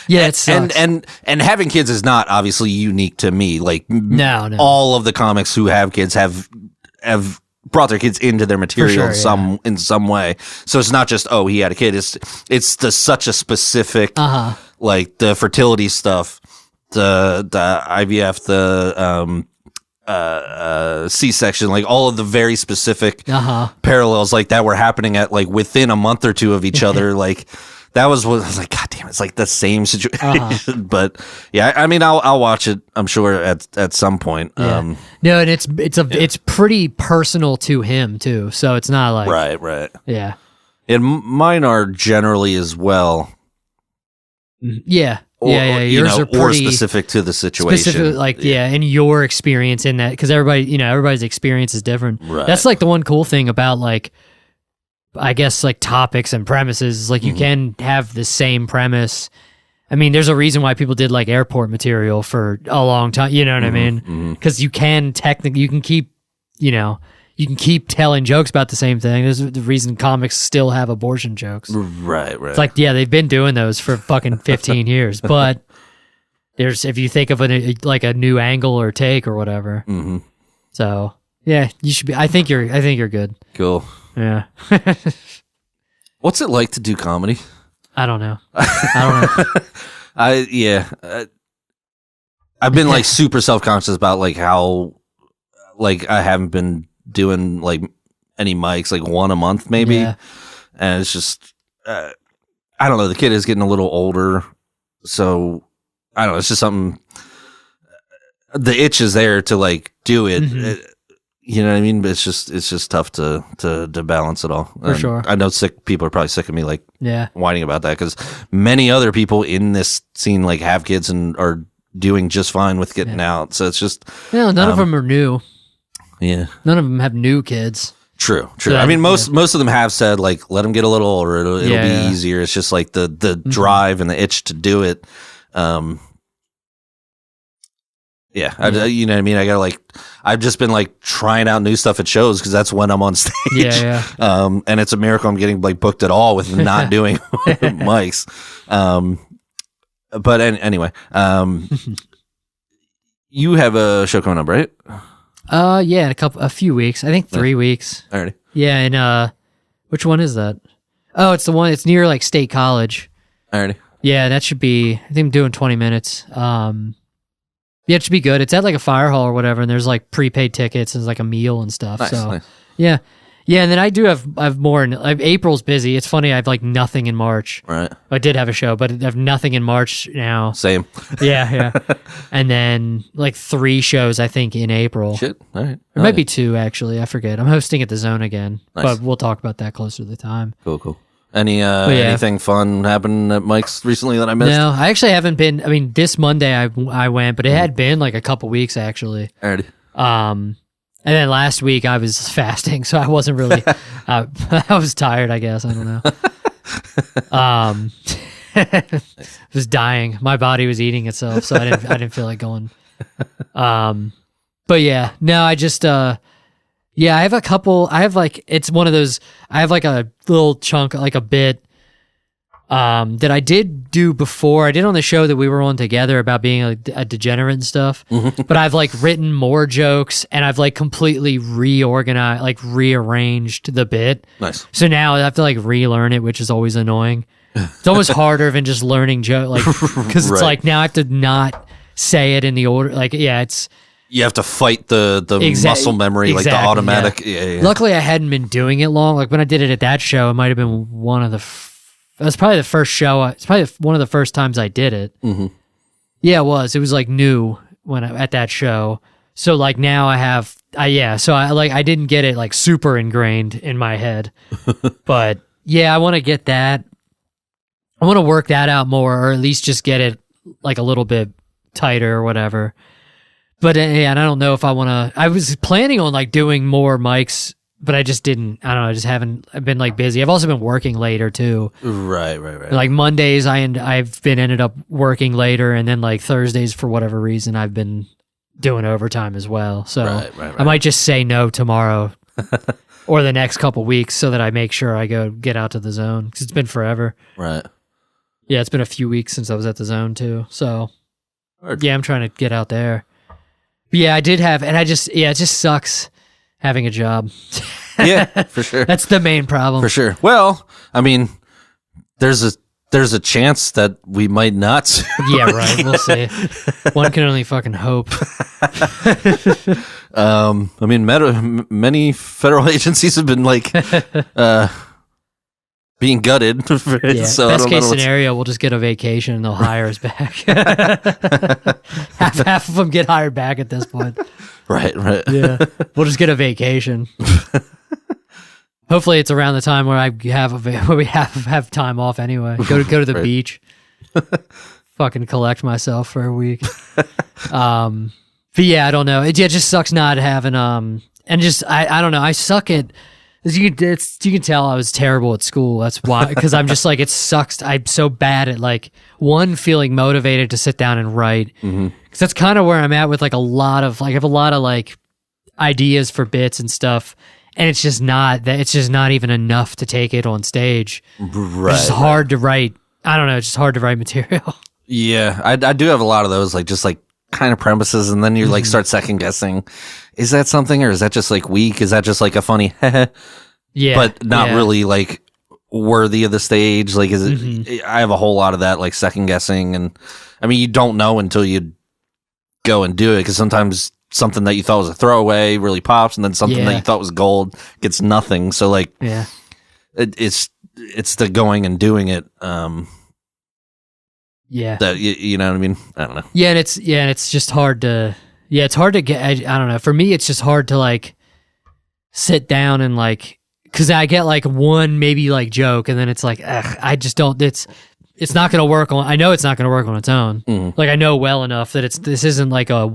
It sucks. And having kids is not obviously unique to me. Like no. all of the comics who have kids have brought their kids into their material in some way. So it's not just he had a kid. It's such a specific like the fertility stuff, the IVF, the C-section, like all of the very specific parallels like that were happening at like within a month or two of each other. Like that was what I was like, God damn, it's like the same situation. But yeah, I mean, I'll watch it, I'm sure at some point. Yeah. No, and it's pretty personal to him too. So it's not like right. Yeah. And mine are generally as well. Yeah. Yours are or specific to the situation. And your experience in that, because everybody's experience is different. Right. That's like the one cool thing about like, I guess like topics and premises is like you can have the same premise. I mean, there's a reason why people did like airport material for a long time. You know what I mean? Because you can keep telling jokes about the same thing. There's the reason comics still have abortion jokes. Right. It's like, yeah, they've been doing those for fucking 15 years. But if you think of a new angle or take or whatever. So yeah, you should be. I think you're good. Cool. Yeah. What's it like to do comedy? I don't know. I've been like super self-conscious about like how like I haven't been doing like any mics, like one a month maybe. Yeah. And it's just I don't know, the kid is getting a little older, so I don't know, it's just something, the itch is there to like do it. You know what I mean? But it's just tough to balance it all. For sure. I know people are probably sick of me like whining about that, because many other people in this scene like have kids and are doing just fine with getting out. So it's just none of them are new. Yeah, none of them have new kids. True. So I mean, most of them have said like, let them get a little older. It'll be easier. It's just like the drive and the itch to do it. You know what I mean? I gotta I've just been like trying out new stuff at shows because that's when I'm on stage. And it's a miracle I'm getting like booked at all with not doing mics. But anyway, you have a show coming up, right? In a few weeks. I think 3 weeks. Alrighty. Yeah, and which one is that? Oh, it's the one. It's near like State College. Alrighty. Yeah, that should be. I think I'm doing 20 minutes. Yeah, it should be good. It's at like a fire hall or whatever, and there's like prepaid tickets and like a meal and stuff. Nice. Yeah, and then I do have more. April's busy. It's funny. I have like nothing in March. Right. I did have a show, but I have nothing in March now. Same. Yeah. And then like 3 shows I think in April. Shit. All right. It might be 2 actually. I forget. I'm hosting at the Zone again, nice. But we'll talk about that closer to the time. Cool. Anything fun happened at Mike's recently that I missed? No, I actually haven't been. I mean, this Monday I went, but it had been like a couple weeks actually. Alrighty. And then last week I was fasting, so I wasn't really. I was tired, I guess. I don't know. I was dying. My body was eating itself, so I didn't feel like going. But yeah, no, I just. Yeah, I have a couple. I have like, it's one of those. I have like a little chunk, like a bit, that I did do before. I did on the show that we were on together about being a degenerate and stuff. But I've like written more jokes and I've like completely reorganized, like rearranged the bit. Nice. So now I have to like relearn it, which is always annoying. It's almost harder than just learning joke, like because it's like now I have to not say it in the order. Like it's. You have to fight the muscle memory, like the automatic. Yeah. Luckily, I hadn't been doing it long. Like when I did it at that show, it might have been one of the. It was probably the first show. It's probably one of the first times I did it. Yeah, it was. It was like new at that show. So like now I have. So I didn't get it like super ingrained in my head, but I want to get that. I want to work that out more, or at least just get it like a little bit tighter or whatever. But yeah, and I don't know if I want to. I was planning on like doing more mics, but I just didn't. I don't know. I just haven't. I've been like busy. I've also been working later too. Right. Like Mondays, I've been ended up working later, and then like Thursdays for whatever reason I've been doing overtime as well. So Right. I might just say no tomorrow or the next couple weeks so that I make sure I go get out to the zone, because it's been forever. Right. Yeah, it's been a few weeks since I was at the zone too. So yeah, I'm trying to get out there. But yeah, I did have, and it just sucks having a job. Yeah, for sure. That's the main problem. For sure. Well, I mean, there's a chance that we might not. Yeah, right. We'll see. One can only fucking hope. I mean, many federal agencies have been like being gutted. Yeah. So Best case scenario, we'll just get a vacation and they'll hire us back. half of them get hired back at this point. Right. Yeah, we'll just get a vacation. Hopefully, it's around the time where we have time off anyway. Go to the Right. beach. Fucking collect myself for a week. But yeah, I don't know. It just sucks not having and just I don't know. I suck at. You can tell I was terrible at school. That's why, because I'm just like, it sucks. I'm so bad at like feeling motivated to sit down and write. Because that's kind of where I'm at with like I have a lot of like ideas for bits and stuff, and it's just not even enough to take it on stage. Right. It's just hard to write. I don't know. It's just hard to write material. Yeah, I do have a lot of those, like just like kind of premises, and then you like start second guessing. Is that something, or is that just like weak? Is that just like a funny, Yeah, but not yeah. really like worthy of the stage? Like, is it? I have a whole lot of that, like second guessing, and I mean, you don't know until you go and do it, because sometimes something that you thought was a throwaway really pops, and then something that you thought was gold gets nothing. So like, Yeah. it's the going and doing it. Yeah. That you know what I mean? I don't know. Yeah, and it's just hard to. Yeah, it's hard to get. I don't know. For me, it's just hard to like sit down and like, because I get like one maybe like joke, and then it's like, I just don't. It's not going to work on. I know it's not going to work on its own. Like I know well enough that this isn't like a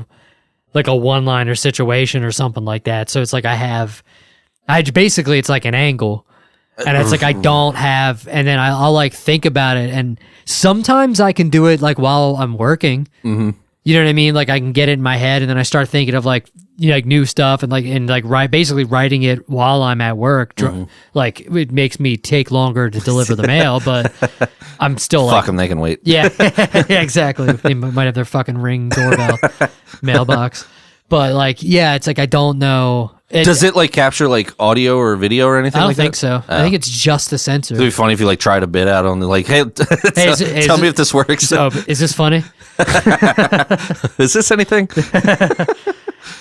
one-liner situation or something like that. So it's like basically it's like an angle. And it's like I don't have, and then I'll like think about it, and sometimes I can do it like while I'm working. You know what I mean? Like I can get it in my head, and then I start thinking of like like new stuff, and basically writing it while I'm at work. Like it makes me take longer to deliver the mail, but I'm still Fuck like, them, they can wait. yeah, yeah, exactly. They might have their fucking Ring doorbell mailbox, but like it's like I don't know. Does it like capture like audio or video or anything? I don't like think that? so. I think it's just the sensor. It'd be funny if you like tried a bit out on the like, hey, Is tell me if this works. Oh, is this funny? Is this anything?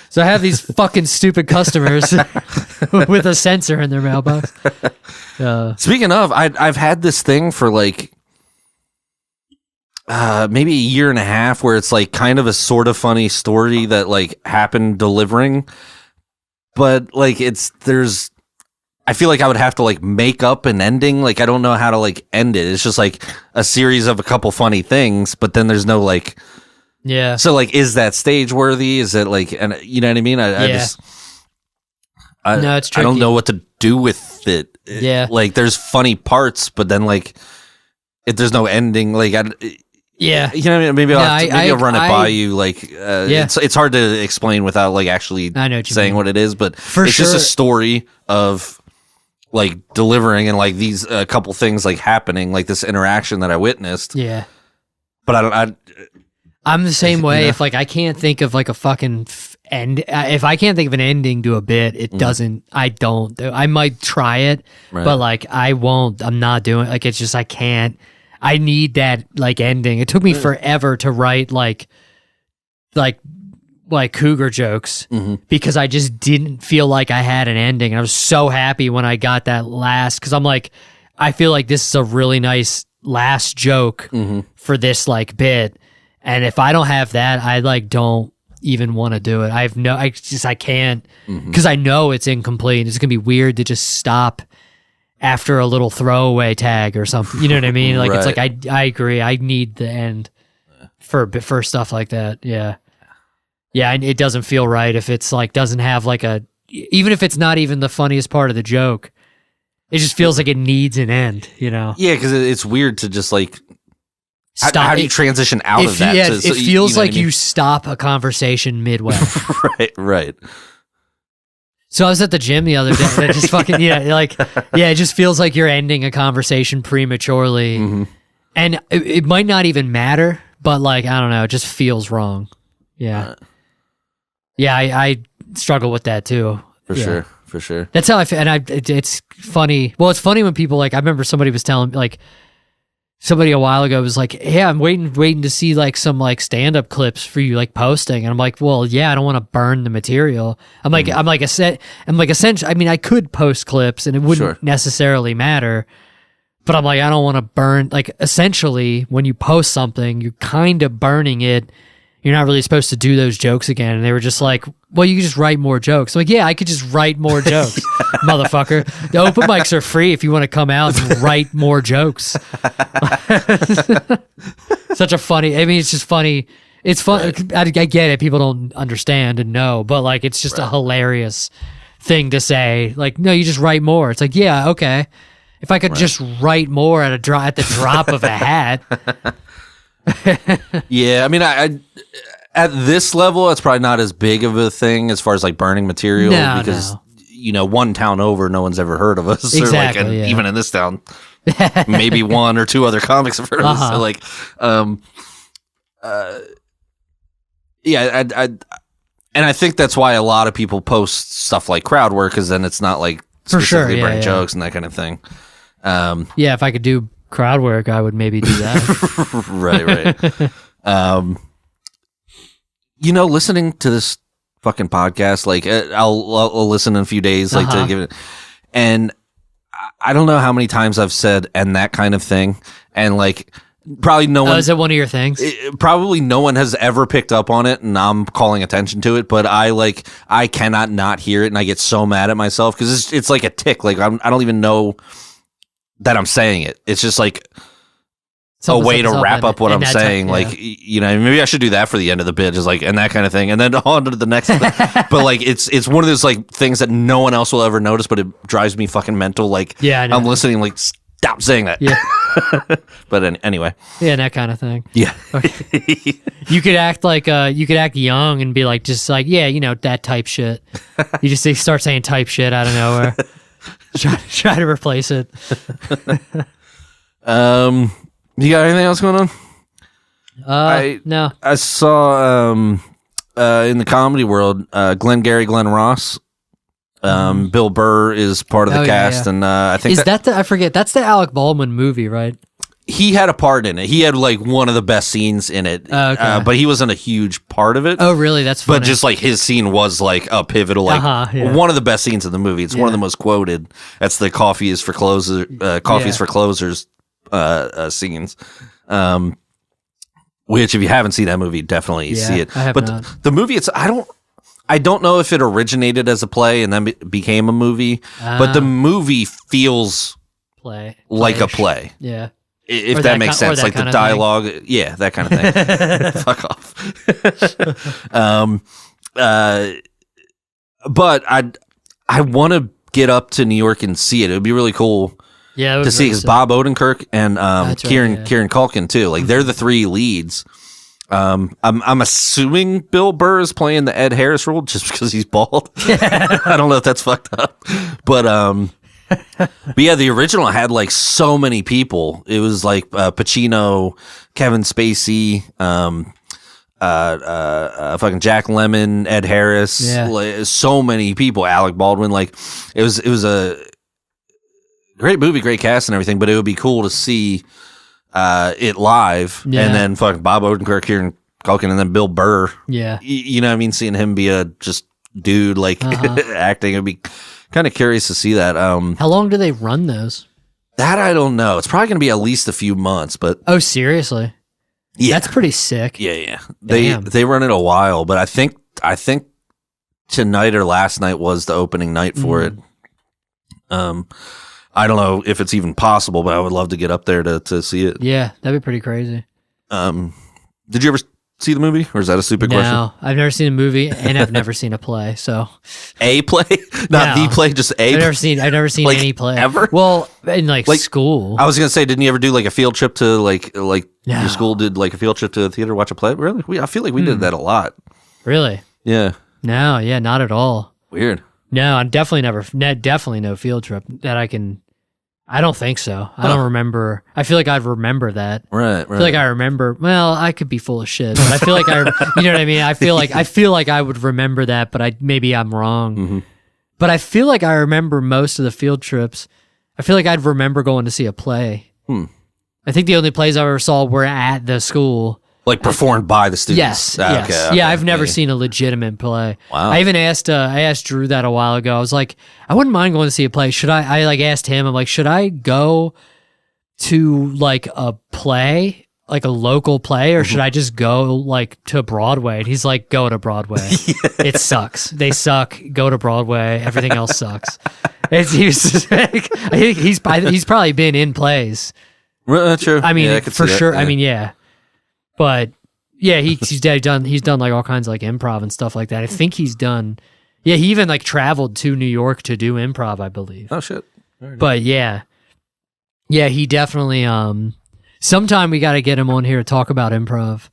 So I have these fucking stupid customers with a sensor in their mailbox. Speaking of, I've had this thing for like maybe a year and a half, where it's like kind of a sort of funny story that like happened delivering, but like I feel like I would have to like make up an ending. Like I don't know how to like end it. It's just like a series of a couple funny things, but then there's no like. Yeah. So like, is that stage worthy? Is it like, and you know what I mean? I just, no, it's tricky. I don't know what to do with it. Yeah. Like there's funny parts, but then like, if there's no ending, like, Yeah. you know what I mean? Maybe I'll run it by you. Like, it's hard to explain without like actually I know what you saying mean. what it is, but For it's just sure. a story of like delivering and like these couple things like happening, like this interaction that I witnessed. Yeah. But I'm the same way. If like I can't think of like a fucking end, if I can't think of an ending to a bit, it doesn't. I don't. I might try it, but like I won't. I'm not doing. Like it's just I can't. I need that like ending. It took me forever to write like cougar jokes because I just didn't feel like I had an ending. And I was so happy when I got that last, because I'm like, I feel like this is a really nice last joke for this like bit. And if I don't have that, I like don't even want to do it. I can't, because I know it's incomplete. It's gonna be weird to just stop after a little throwaway tag or something. You know what I mean? Like, Right. it's like, I agree. I need the end for stuff like that. Yeah. Yeah. And it doesn't feel right if it's like, doesn't have like even if it's not even the funniest part of the joke, it just feels like it needs an end, you know? Yeah, because it's weird to just like, Stop. how do you transition out of that? Yeah, to, it so feels know like what I mean? you stop a conversation midway. Right. So I was at the gym the other day. And it just fucking it just feels like you're ending a conversation prematurely, and it might not even matter, but like I don't know, it just feels wrong. Yeah, yeah, I struggle with that too. For sure. That's how I feel, and it's funny. Well, it's funny when people like. I remember somebody was telling like. Somebody a while ago was like, "Hey, I'm waiting to see like some like stand-up clips for you like posting," and I'm like, "Well, yeah, I don't want to burn the material." I'm like, essentially, I mean, I could post clips and it wouldn't necessarily matter, but I'm like, I don't want to burn. Like, essentially, when you post something, you're kind of burning it. You're not really supposed to do those jokes again. And they were just like, well, you can just write more jokes. I'm like, yeah, I could just write more jokes, motherfucker. The open mics are free if you want to come out and write more jokes. Such a funny, I mean, it's just funny. It's fun. Right. I get it. People don't understand and know, but like, it's just a hilarious thing to say. Like, no, you just write more. It's like, yeah, okay. If I could just write more at the drop of a hat. Yeah, I mean, I at this level, it's probably not as big of a thing as far as like burning material because you know, one town over, no one's ever heard of us. Exactly, or like, even in this town, maybe one or two other comics have heard of us. So like, yeah, and I think that's why a lot of people post stuff like crowd work, because then it's not like specifically burning jokes and that kind of thing. Yeah, if I could do crowd work, I would maybe do that. Right. You know, listening to this fucking podcast, like I'll listen in a few days, like to give it, and I don't know how many times I've said "and that kind of thing," and like probably no one. Is it one of your things? Probably no one has ever picked up on it, and I'm calling attention to it. But I cannot not hear it, and I get so mad at myself because it's like a tick. Like I don't even know that I'm saying it. It's just like a way to wrap up what I'm saying. Like, you know, maybe I should do that for the end of the bit, just like, and that kind of thing. And then on to the next thing. But like, it's one of those like things that no one else will ever notice, but it drives me fucking mental. Like, yeah, I'm listening, like, stop saying that. Yeah. But anyway. Yeah, that kind of thing. Yeah. You could act like, you could act young and be like, just like, yeah, you know, that type shit. You just start saying type shit out of nowhere. Try to replace it. You got anything else going on? No. I saw in the comedy world, Glenn Ross. Bill Burr is part of the cast, and I think I forget. That's the Alec Baldwin movie, right? He had a part in it. He had like one of the best scenes in it, but he wasn't a huge part of it. Oh, really? That's funny. But just like his scene was like a pivotal, like one of the best scenes in the movie. It's one of the most quoted. That's the coffee is for closers scenes. Which if you haven't seen that movie, definitely see it. I have but not. The movie, I don't know if it originated as a play and then became a movie, but the movie feels like a play. Yeah. If that makes sense, like the dialogue, that kind of thing. Fuck off. But I want to get up to New York and see it. It would be really cool to see, because Bob Odenkirk and Kieran Culkin too. Like they're the three leads. I'm assuming Bill Burr is playing the Ed Harris role just because he's bald. I don't know if that's fucked up, but yeah, the original had like so many people. It was like Pacino, Kevin Spacey, fucking Jack Lemmon, Ed Harris, like, so many people. Alec Baldwin. Like it was a great movie, great cast and everything. But it would be cool to see it live, and then fucking Bob Odenkirk, Kieran Culkin, and then Bill Burr. Yeah, you know what I mean? Seeing him be a just dude like acting, it'd be kind of curious to see that. How long do they run those? That I don't know. It's probably going to be at least a few months. But seriously? Yeah, that's pretty sick. Yeah. They run it a while, but I think tonight or last night was the opening night for it. I don't know if it's even possible, but I would love to get up there to see it. Yeah, that'd be pretty crazy. Did you ever see the movie, or is that a stupid question? No, I've never seen a movie, and I've never seen a play. So A play, not No. the play, just a. I've never seen Like, any play ever? Well, in like school. I was gonna say, didn't you ever do like a field trip to like No. your school did like a field trip to a theater to watch a play? Really? I feel like we did that a lot. Really? Yeah. No, yeah, not at all. Weird. No, I'm definitely no field trip that I can. I don't think so. I don't remember. I feel like I'd remember that. Right. I feel like I remember. Well, I could be full of shit, but I feel like you know what I mean. I feel like I would remember that, but maybe I'm wrong. Mm-hmm. But I feel like I remember most of the field trips. I feel like I'd remember going to see a play. I think the only plays I ever saw were at the school. Like performed by the students. Yes, yes. Yeah, I've never seen a legitimate play. Wow. I even asked Drew that a while ago. I was like, I wouldn't mind going to see a play. Should I like asked him, I'm like, should I go to like a play, like a local play, or should I just go like to Broadway? And he's like, go to Broadway. It sucks. They suck. Go to Broadway. Everything else sucks. He's probably been in plays. True. I mean, Yeah, I could for see that, sure. yeah. I mean, yeah. But yeah, he's done like all kinds of like improv and stuff like that. I think he's done. Yeah, he even like traveled to New York to do improv, I believe. Oh shit. But yeah, he definitely. Sometime we got to get him on here to talk about improv.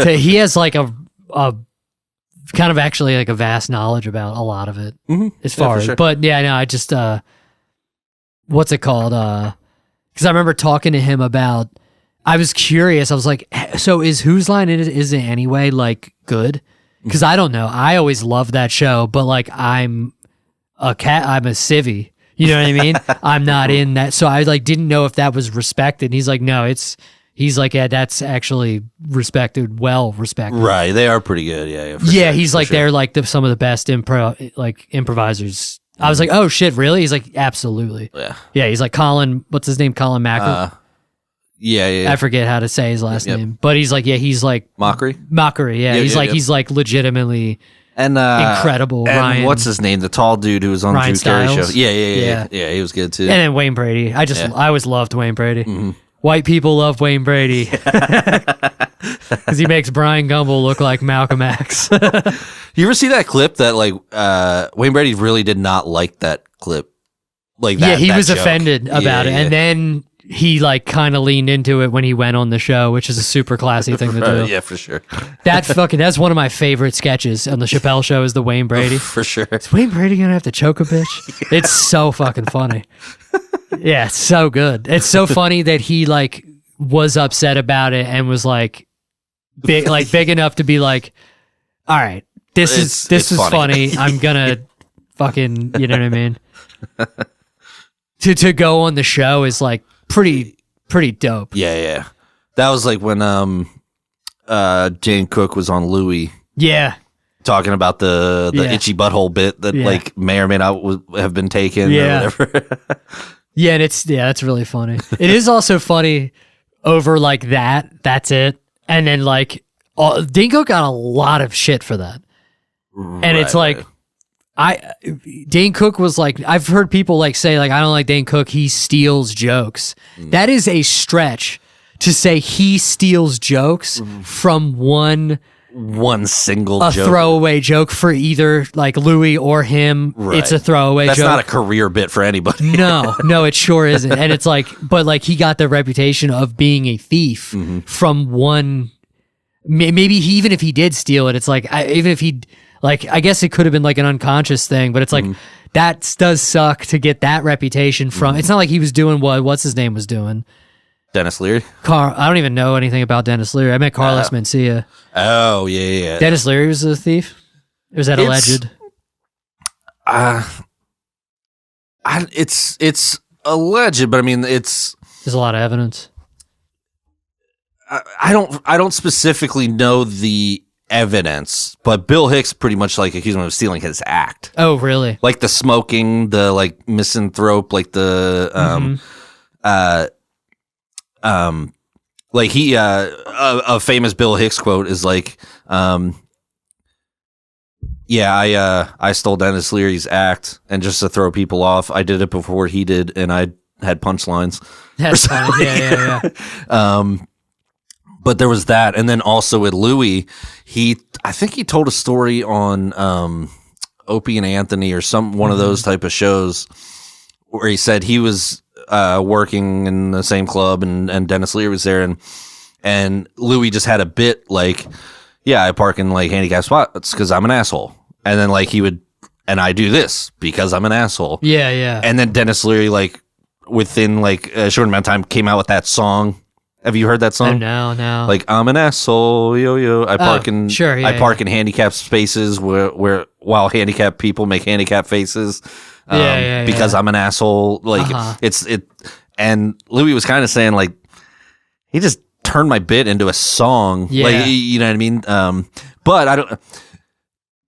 He has like a kind of actually like a vast knowledge about a lot of it as far as. sure. But yeah, no, I just what's it called? Because I remember talking to him about. I was curious. I was like, so is Whose Line Is It Anyway like good? Because I don't know. I always loved that show, but like I'm a civvy. You know what I mean? I'm not in that. So I like didn't know if that was respected. And he's like, no, he's like, yeah, that's actually respected, well respected. Right. They are pretty good. Yeah. For Yeah, sure, he's for like sure. they're like some of the best improvisers. I was like, oh shit, really? He's like, absolutely. Yeah. Yeah, he's like Colin. What's his name? Colin Macker. Yeah. I forget how to say his last Yep. name, but he's like, yeah, he's like Mockery. Yeah, he's like legitimately And incredible. And Ryan, what's his name? The tall dude who was on Ryan Drew Carey show. Stiles? Yeah. He was good too. and then Wayne Brady. I always loved Wayne Brady. White people love Wayne Brady because he makes Brian Gumble look like Malcolm X. You ever see that clip that like Wayne Brady really did not like that clip? Like that. Yeah, he that was joke. offended about it, and then he like kind of leaned into it when he went on the show, which is a super classy thing to do. Yeah, for sure. That's one of my favorite sketches on the Chappelle Show is the Wayne Brady. For sure. Is Wayne Brady gonna have to choke a bitch? It's so fucking funny. Yeah, it's so good. It's so funny that he like was upset about it and was like big enough to be like, all right, this is funny. I'm gonna fucking, you know what I mean? To go on the show is like pretty dope. Yeah. That was like when Jane Cook was on Louis Yeah. talking about the Yeah. itchy butthole bit that Yeah. like may or may not have been taken Yeah. or whatever. Yeah, and that's really funny. It is also funny over like that. That's it. And then like Dane Cook got a lot of shit for that. And it's like Dane Cook was like, I've heard people like say like, I don't like Dane Cook. He steals jokes. That is a stretch to say he steals jokes from one single joke. throwaway joke for either like Louis or him. Right. It's a throwaway That's joke. not a career bit for anybody. No, it sure isn't. And it's like, but like he got the reputation of being a thief from one. Maybe even if he did steal it, it's like even if he like, I guess it could have been like an unconscious thing, but it's like that does suck to get that reputation from. It's not like he was doing what's his name was doing. Dennis Leary. I don't even know anything about Dennis Leary. I met Carlos Mencia. Oh yeah. Dennis Leary was a thief. Or is that alleged? It's alleged, but I mean it's. There's a lot of evidence. I don't specifically know the evidence, but Bill Hicks pretty much like accused him of stealing his act. Oh, really? Like the smoking, the like misanthrope, like the like he a famous Bill Hicks quote is like Yeah, I stole Dennis Leary's act, and just to throw people off, I did it before he did, and I had punchlines. That's funny. Yeah. But there was that, and then also with Louis, I think he told a story on Opie and Anthony or one of those type of shows where he said he was working in the same club, and Dennis Leary was there, and Louis just had a bit like, yeah, I park in like handicap spots because I'm an asshole, and then like he would, and I do this because I'm an asshole. Yeah. And then Dennis Leary, like within like a short amount of time, came out with that song. Have you heard that song? No. Like, I'm an asshole, yo. I park in handicapped spaces where while handicapped people make handicapped faces. Because I'm an asshole. Like and Louis was kind of saying like, he just turned my bit into a song. Yeah. Like, you know what I mean? But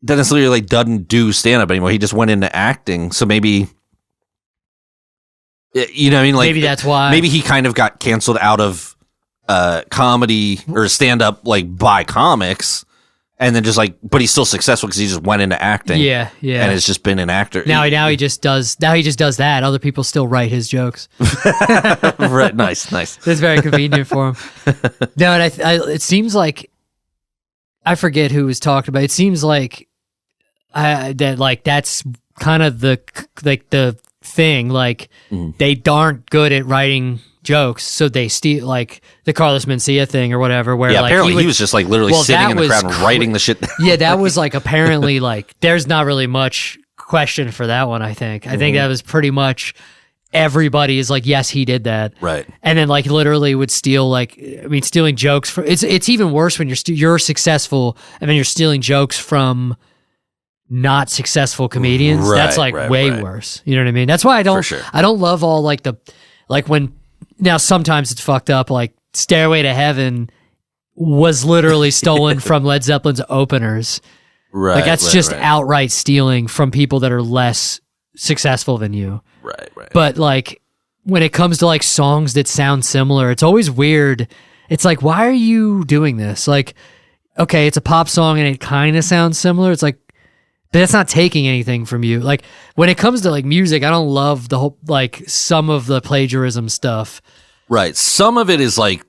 Dennis Leary like doesn't do stand up anymore. He just went into acting. So maybe, you know what I mean? Like, maybe that's why. Maybe he kind of got canceled out of comedy or stand up like by comics, and then just like, but he's still successful because he just went into acting. Yeah. And has just been an actor. Now he just does that. Other people still write his jokes. Right. Nice. It's very convenient for him. No, and it seems like, I forget who was talked about. It seems like that like that's kind of the thing. Like they aren't good at writing jokes, so they steal, like the Carlos Mencia thing or whatever, where like apparently he was just like literally sitting in the crowd and writing the shit. Yeah, that was like apparently like there's not really much question for that one. I think that was pretty much everybody is like, yes, he did that, right? And then like literally would steal, like, I mean, stealing jokes from, it's even worse when you're successful and then you're stealing jokes from not successful comedians. Right, that's like way worse. You know what I mean? That's why I don't love all like when. Now, sometimes it's fucked up, like Stairway to Heaven was literally stolen from Led Zeppelin's openers. Right. Like, that's just outright stealing from people that are less successful than you. Right. But, like, when it comes to, like, songs that sound similar, it's always weird. It's like, why are you doing this? Like, okay, it's a pop song and it kind of sounds similar. It's like, but that's not taking anything from you. Like, when it comes to like music, I don't love the whole, like, some of the plagiarism stuff. Right. Some of it is like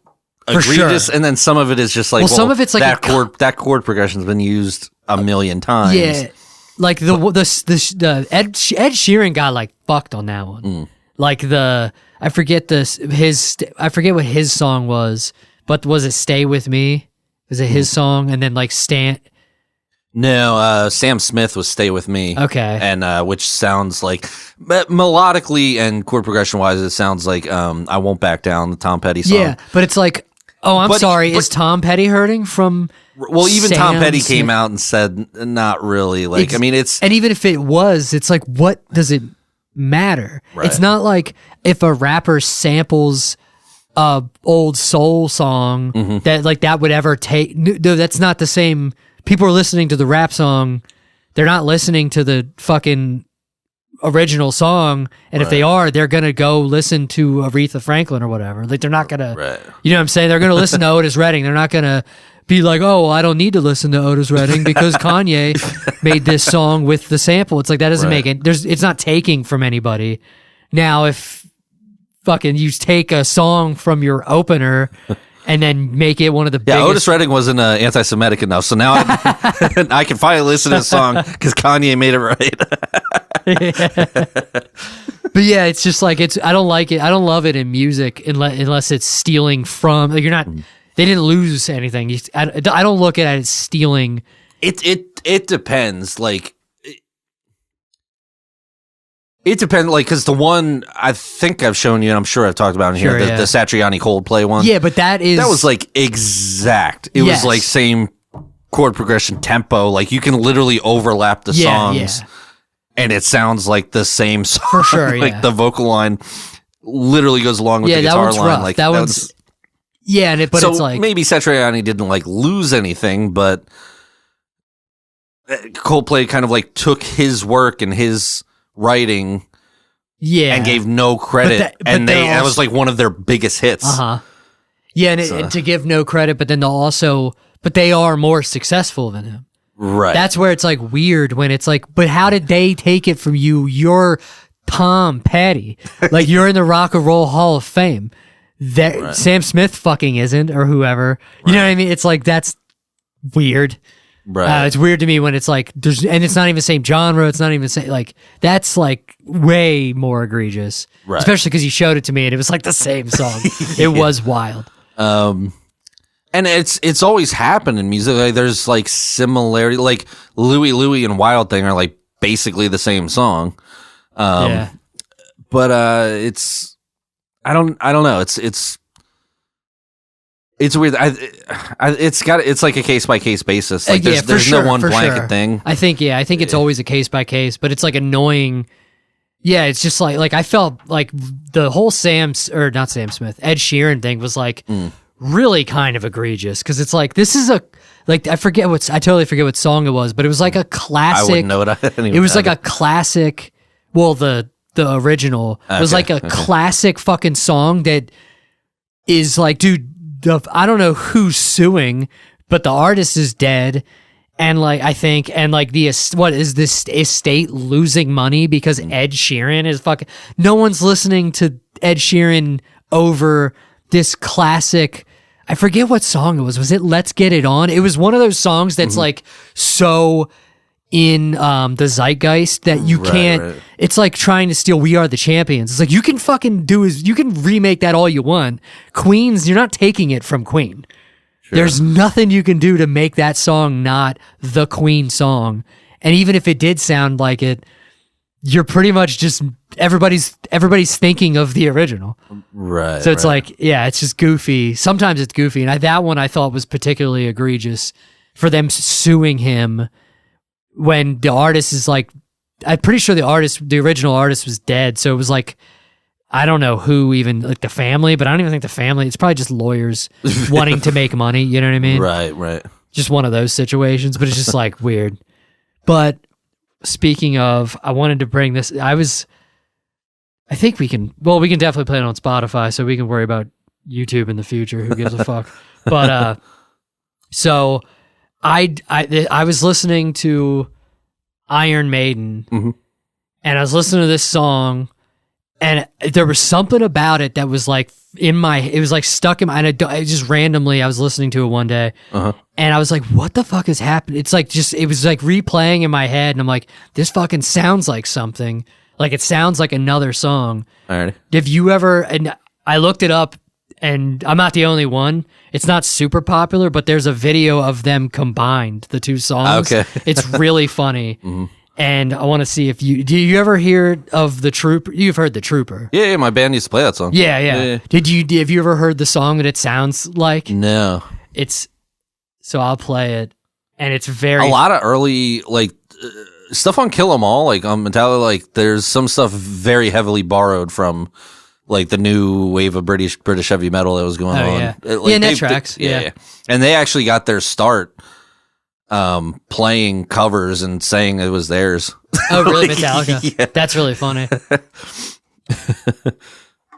egregious, and then some of it is just like, some of it's like that chord progression's been used a million times. Yeah. Like the Ed Sheeran got like fucked on that one. Like I forget what his song was, but was it Stay With Me? Was it his song? And then like No, Sam Smith was Stay With Me. Okay. And which sounds like, but melodically and chord progression wise, it sounds like I Won't Back Down, the Tom Petty song. Yeah, but it's like, sorry, is Tom Petty hurting from Well, even Sam Tom Petty Smith? came out and said, not really. Like, I mean, it's... And even if it was, it's like, what does it matter? Right. It's not like if a rapper samples a old soul song that like that would ever take... No, that's not the same... People are listening to the rap song. They're not listening to the fucking original song. And if they are, they're going to go listen to Aretha Franklin or whatever. Like, they're not going to, you know what I'm saying? They're going to listen to Otis Redding. They're not going to be like, oh, well, I don't need to listen to Otis Redding because Kanye made this song with the sample. It's like, that doesn't make it. It's not taking from anybody. Now, if fucking you take a song from your opener and then make it one of the biggest... Yeah, Otis Redding wasn't anti-Semitic enough, so now I can finally listen to the song because Kanye made it right. But yeah, it's just like, I don't like it. I don't love it in music unless it's stealing from... Like, you're not... They didn't lose anything. I don't look at it as stealing. It depends. Like... It depends, like, because the one I think I've shown you, and I'm sure I've talked about in here, the Satriani Coldplay one. Yeah, but that was like exact. It was like same chord progression, tempo. Like, you can literally overlap the songs, and it sounds like the same song. For sure, like the vocal line literally goes along with the guitar line. Rough. Like that one's but so it's like maybe Satriani didn't like lose anything, but Coldplay kind of like took his work and his writing and gave no credit, that was like one of their biggest hits. And to give no credit, but then they are more successful than him. Right. That's where it's like weird when it's like, but how did they take it from you? You're Tom Petty. Like you're in the Rock and Roll Hall of Fame. That Sam Smith fucking isn't, or whoever. You know what I mean? It's like, that's weird. Right. It's weird to me when it's like, and it's not even the same genre. It's not even the same, like, that's like way more egregious. Right. Especially because you showed it to me and it was like the same song. It was wild. And it's always happened in music. Like, there's like similarity, like Louie and Wild Thing are like basically the same song. Yeah. But it's, I don't know. It's weird. It's like a case by case basis. Like there's no one blanket thing. I think it's always a case by case, but it's like annoying. Yeah, it's just like I felt like the whole Ed Sheeran thing was like really kind of egregious because it's like this is a like I totally forget what song it was, but it was like a classic. I wouldn't know it. It was like a classic. Well, the original was like a classic fucking song that is like, dude. I don't know who's suing, but the artist is dead, and like I think, and like what is this estate losing money because Ed Sheeran is fucking. No one's listening to Ed Sheeran over this classic. I forget what song it was. Was it "Let's Get It On"? It was one of those songs that's like so in the zeitgeist that you can't. Right. It's like trying to steal "We Are the Champions." It's like you can fucking you can remake that all you want. Queen's, you're not taking it from Queen. Sure. There's nothing you can do to make that song not the Queen song. And even if it did sound like it, you're pretty much just everybody's thinking of the original. Right. So it's like, yeah, it's just goofy. Sometimes it's goofy, and that one I thought was particularly egregious for them suing him. When the artist is like, I'm pretty sure the original artist was dead. So it was like, I don't know who even, like the family, but I don't even think the family, it's probably just lawyers wanting to make money. You know what I mean? Right. Just one of those situations, but it's just like weird. But speaking of, I wanted to bring this, I think we can definitely play it on Spotify so we can worry about YouTube in the future. Who gives a fuck? But, so I was listening to Iron Maiden, and I was listening to this song, and there was something about it that was like it was like stuck in my, and I just randomly, I was listening to it one day, and I was like, what the fuck is happening? It's like, it was like replaying in my head, and I'm like, this fucking sounds like something. Like it sounds like another song. Alright. Have you ever, and I looked it up, and I'm not the only one. It's not super popular, but there's a video of them combined, the two songs. Okay. It's really funny. And I want to see if do you ever hear of The Trooper? You've heard The Trooper. Yeah, my band used to play that song. Yeah. Have you ever heard the song that it sounds like? No. So I'll play it, and it's very... A lot of early, like, stuff on Kill 'Em All, like on Metallica, like, there's some stuff very heavily borrowed from... like the new wave of British heavy metal that was going on. Yeah, like, Net Tracks. Yeah. And they actually got their start playing covers and saying it was theirs. Oh, really? Metallica? Yeah. That's really funny.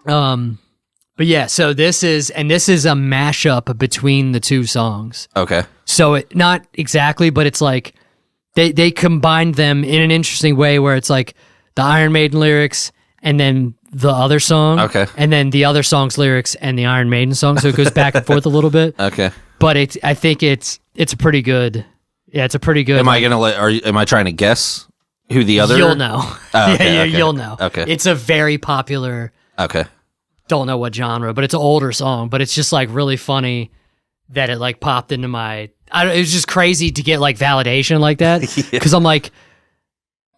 But yeah, so this is a mashup between the two songs. Okay. So not exactly, but it's like they combined them in an interesting way where it's like the Iron Maiden lyrics and then the other song. Okay. And then the other song's lyrics and the Iron Maiden song. So it goes back and forth a little bit. Okay. But I think it's a pretty good. Yeah, it's a pretty good. Am I trying to guess who the other? You'll know. Oh, okay, yeah, okay. You'll know. Okay. It's a very popular. Okay. Don't know what genre, but it's an older song. But it's just like really funny that it like popped into my. It was just crazy to get like validation like that because I'm like,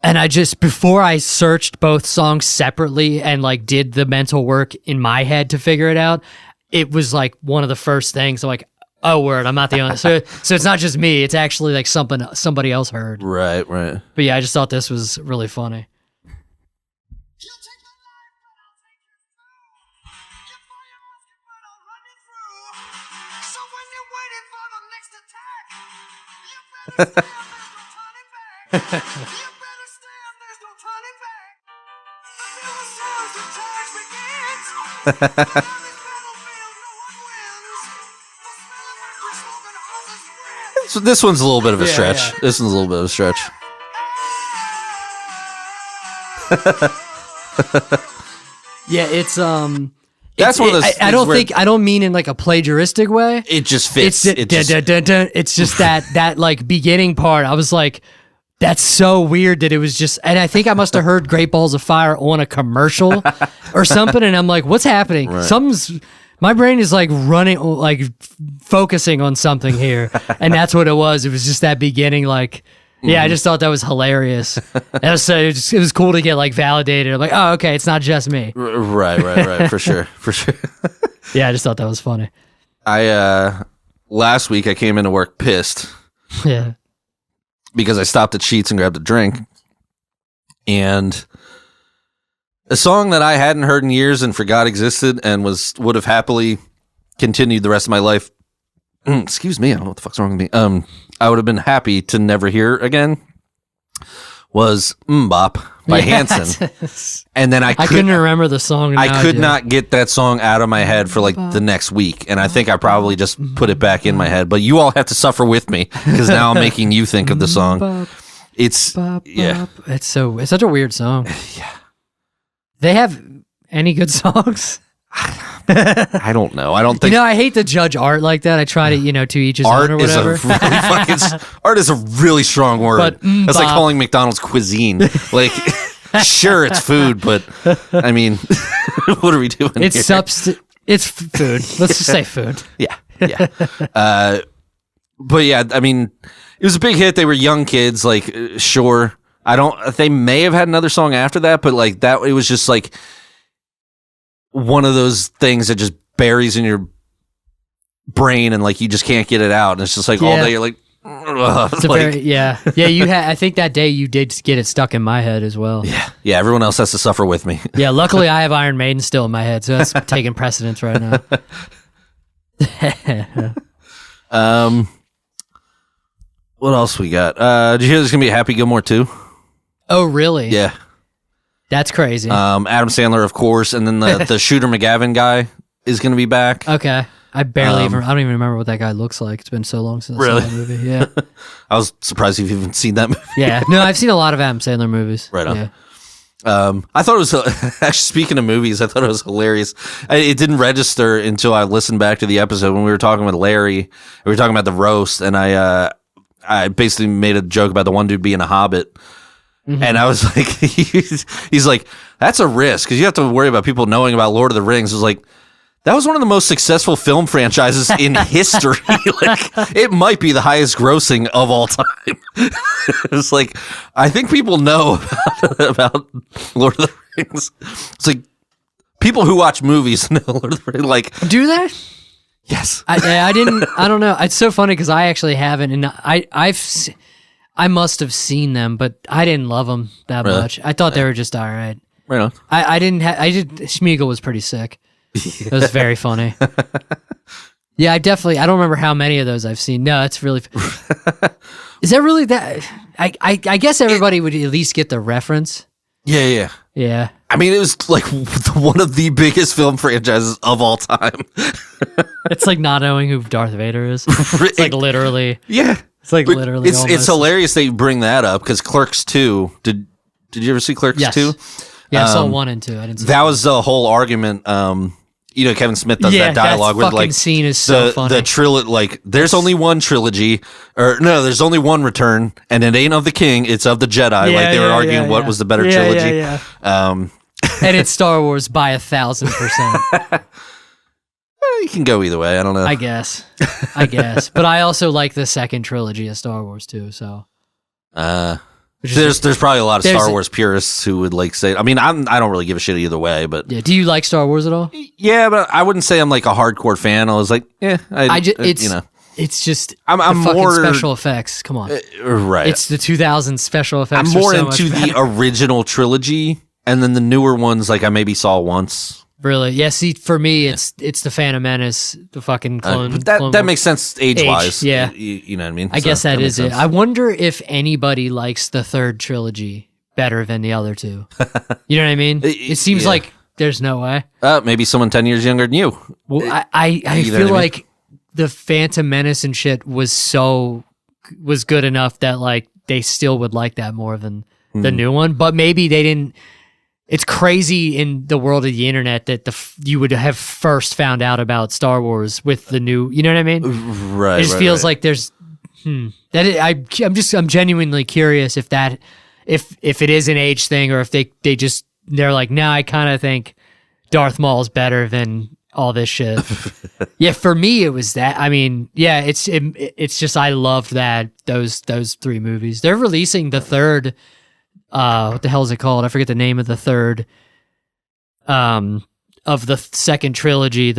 and I just before I searched both songs separately and like did the mental work in my head to figure it out, it was like one of the first things. I'm like, oh, word, I'm not the only. So it's not just me. It's actually like somebody else heard. Right. But yeah, I just thought this was really funny. So this one's a little bit of a stretch. yeah. This one's a little bit of a stretch. Yeah, it's That's one of those. I don't mean in like a plagiaristic way. It just fits. It's just that like beginning part. I was like, that's so weird that it was just, and I think I must have heard Great Balls of Fire on a commercial or something, and I'm like, what's happening? Right. My brain is like running, like focusing on something here, and that's what it was. It was just that beginning, like. Yeah, I just thought that was hilarious. It was cool to get like validated. I'm like, oh, okay, it's not just me. Right. For sure. Yeah, I just thought that was funny. Last week I came into work pissed. Yeah. Because I stopped at Sheetz and grabbed a drink. And a song that I hadn't heard in years and forgot existed and would have happily continued the rest of my life. Excuse me, I don't know what the fuck's wrong with me. I would have been happy to never hear again. Was Mbop by Hanson. And then I couldn't remember the song. I could not get that song out of my head for like the next week. And I think I probably just put it back in my head. But you all have to suffer with me because now I'm making you think of the song. It's it's such a weird song. Yeah. They have any good songs? I don't know. I don't think. I hate to judge art like that. I try to, to each his own or whatever. Art is a really strong word. But that's like calling McDonald's cuisine. Like, sure, it's food, but I mean, what are we doing? It's here? It's food. Let's just say food. Yeah. But yeah, I mean, it was a big hit. They were young kids. Like, sure, they may have had another song after that, but like that, it was just like. One of those things that just buries in your brain and like you just can't get it out, and it's just like all day you're like, it's I think that day you did get it stuck in my head as well. Yeah. Everyone else has to suffer with me. Yeah, luckily I have Iron Maiden still in my head, so that's taking precedence right now. What else we got? Did you hear there's gonna be a Happy Gilmore 2? Oh, really? Yeah. That's crazy. Adam Sandler, of course, and then the Shooter McGavin guy is going to be back. Okay. I don't even remember what that guy looks like. It's been so long since I saw that movie. Yeah. I was surprised you've even seen that movie. Yeah. No, I've seen a lot of Adam Sandler movies. Right on. Yeah. I thought it was, actually speaking of movies, I thought it was hilarious. It didn't register until I listened back to the episode when we were talking with Larry. We were talking about the roast, and I basically made a joke about the one dude being a hobbit. Mm-hmm. And I was like, he's like, that's a risk because you have to worry about people knowing about Lord of the Rings. It was like, that was one of the most successful film franchises in history. Like, it might be the highest grossing of all time. It's like, I think people know about Lord of the Rings. It's like, people who watch movies know Lord of the Rings. Like, do they? Yes. I didn't. I don't know. It's so funny because I actually haven't, and I must have seen them, but I didn't love them that much. I thought they were just all right. Right on. Schmeagol was pretty sick. It was very funny. Yeah, I don't remember how many of those I've seen. No, it's really. Is that really that? I guess everybody would at least get the reference. Yeah. I mean, it was like one of the biggest film franchises of all time. It's like not knowing who Darth Vader is. It's like literally. Yeah. It's like literally. It's hilarious that you bring that up because Clerks 2. Did you ever see Clerks 2? Yeah, I saw 1 and 2. I didn't see that. Was the whole argument. Kevin Smith does that dialogue with like scene is so funny. The trilogy, like there's only one trilogy, or no, there's only one return, and it ain't of the king, it's of the Jedi. Like they were arguing what was the better trilogy. And it's Star Wars by 1,000%. You can go either way. I don't know. I guess, but I also like the second trilogy of Star Wars too. So, there's probably a lot of Star Wars purists who would like say. I mean, I don't really give a shit either way. But yeah, do you like Star Wars at all? Yeah, but I wouldn't say I'm like a hardcore fan. I was like, it's just I'm more special effects. Come on, right? It's the 2000s special effects. I'm more into the original trilogy, and then the newer ones, like I maybe saw once. Really? Yeah, see, for me, it's the Phantom Menace, the fucking clone. But that makes sense age-wise. Yeah. You know what I mean? I guess that is it. I wonder if anybody likes the third trilogy better than the other two. You know what I mean? It seems like there's no way. Maybe someone 10 years younger than you. Well, I feel like the Phantom Menace and shit was so was good enough that like they still would like that more than the new one. But maybe they didn't. It's crazy in the world of the internet that you would have first found out about Star Wars with the new. You know what I mean? Right. It just feels like there's I'm genuinely curious if it is an age thing or if they're like, no, I kind of think Darth Maul is better than all this shit. Yeah, for me it was that. I mean, yeah, it's just I loved those 3 movies. They're releasing the third. What the hell is it called? I forget the name of the third. Of the second trilogy.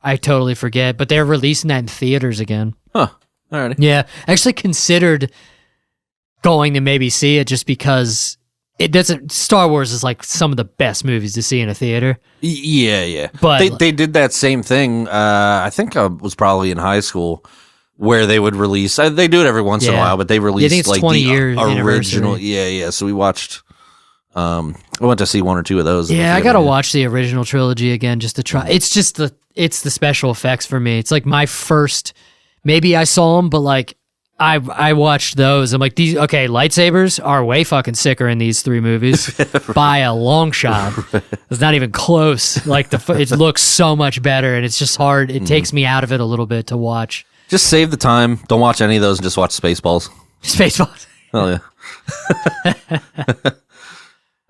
I totally forget, but they're releasing that in theaters again. Huh. Alrighty. Yeah, I actually considered going to maybe see it just because it doesn't. Star Wars is like some of the best movies to see in a theater. Yeah. But they did that same thing. I think I was probably in high school where they would release. They do it every once in a while, but they released think it's like 20 the year original. anniversary. Yeah. So we watched. I went to see 1 or 2 of those. Yeah, I gotta watch the original trilogy again just to try. It's just it's the special effects for me. It's like my first. Maybe I saw them, but like I watched those. I'm like, these lightsabers are way fucking sicker in these 3 movies by a long shot. It's not even close. Like it looks so much better, and it's just hard. It takes me out of it a little bit to watch. Just save the time. Don't watch any of those and just watch Spaceballs. Spaceballs. Oh yeah.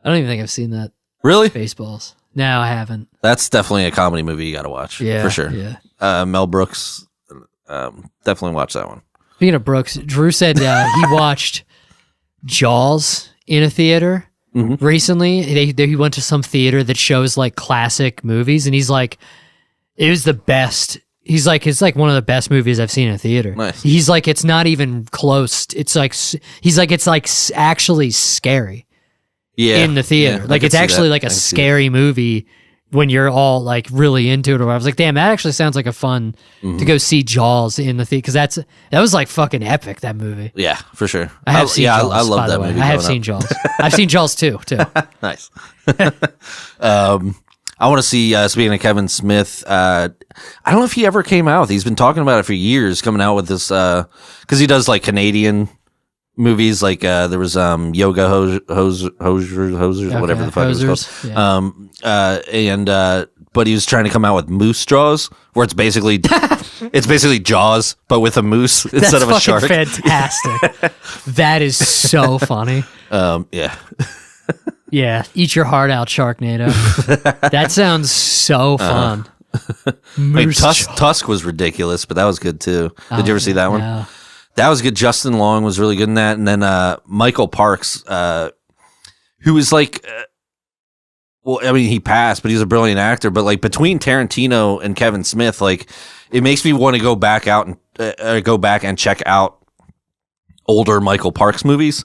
I don't even think I've seen that. Really? Spaceballs. No, I haven't. That's definitely a comedy movie you got to watch. Yeah, for sure. Yeah. Mel Brooks. Definitely watch that one. Speaking of Brooks, Drew said he watched Jaws in a theater recently. He went to some theater that shows like classic movies, and he's like, it was the best. He's like, it's like one of the best movies I've seen in a theater. Nice. He's like, it's not even close. It's like, he's like, it's like actually scary. Yeah. In the theater. Yeah, like it's actually like a scary movie when you're all like really into it. Or I was like, damn, that actually sounds like a fun to go see Jaws in the theater, because that was like fucking epic, that movie. Yeah, for sure. I have seen Jaws. I love by that the way. movie. I have seen Jaws. I've seen Jaws too. Nice. I want to see, speaking of Kevin Smith, I don't know if he ever came out. He's been talking about it for years, coming out with this, because he does like Canadian movies, like there was Yoga Hosers, whatever the fuck it was called. Yeah. But he was trying to come out with moose jaws, where it's basically Jaws, but with a moose instead of a shark. That's fantastic. That is so funny. Yeah. Yeah, eat your heart out, Sharknado. That sounds so fun. Like Tusk was ridiculous, but that was good too. Did you ever see that one? No. That was good. Justin Long was really good in that, and then Michael Parks, who was like, well, I mean, he passed, but he's a brilliant actor. But like between Tarantino and Kevin Smith, like it makes me want to go back and check out older Michael Parks movies.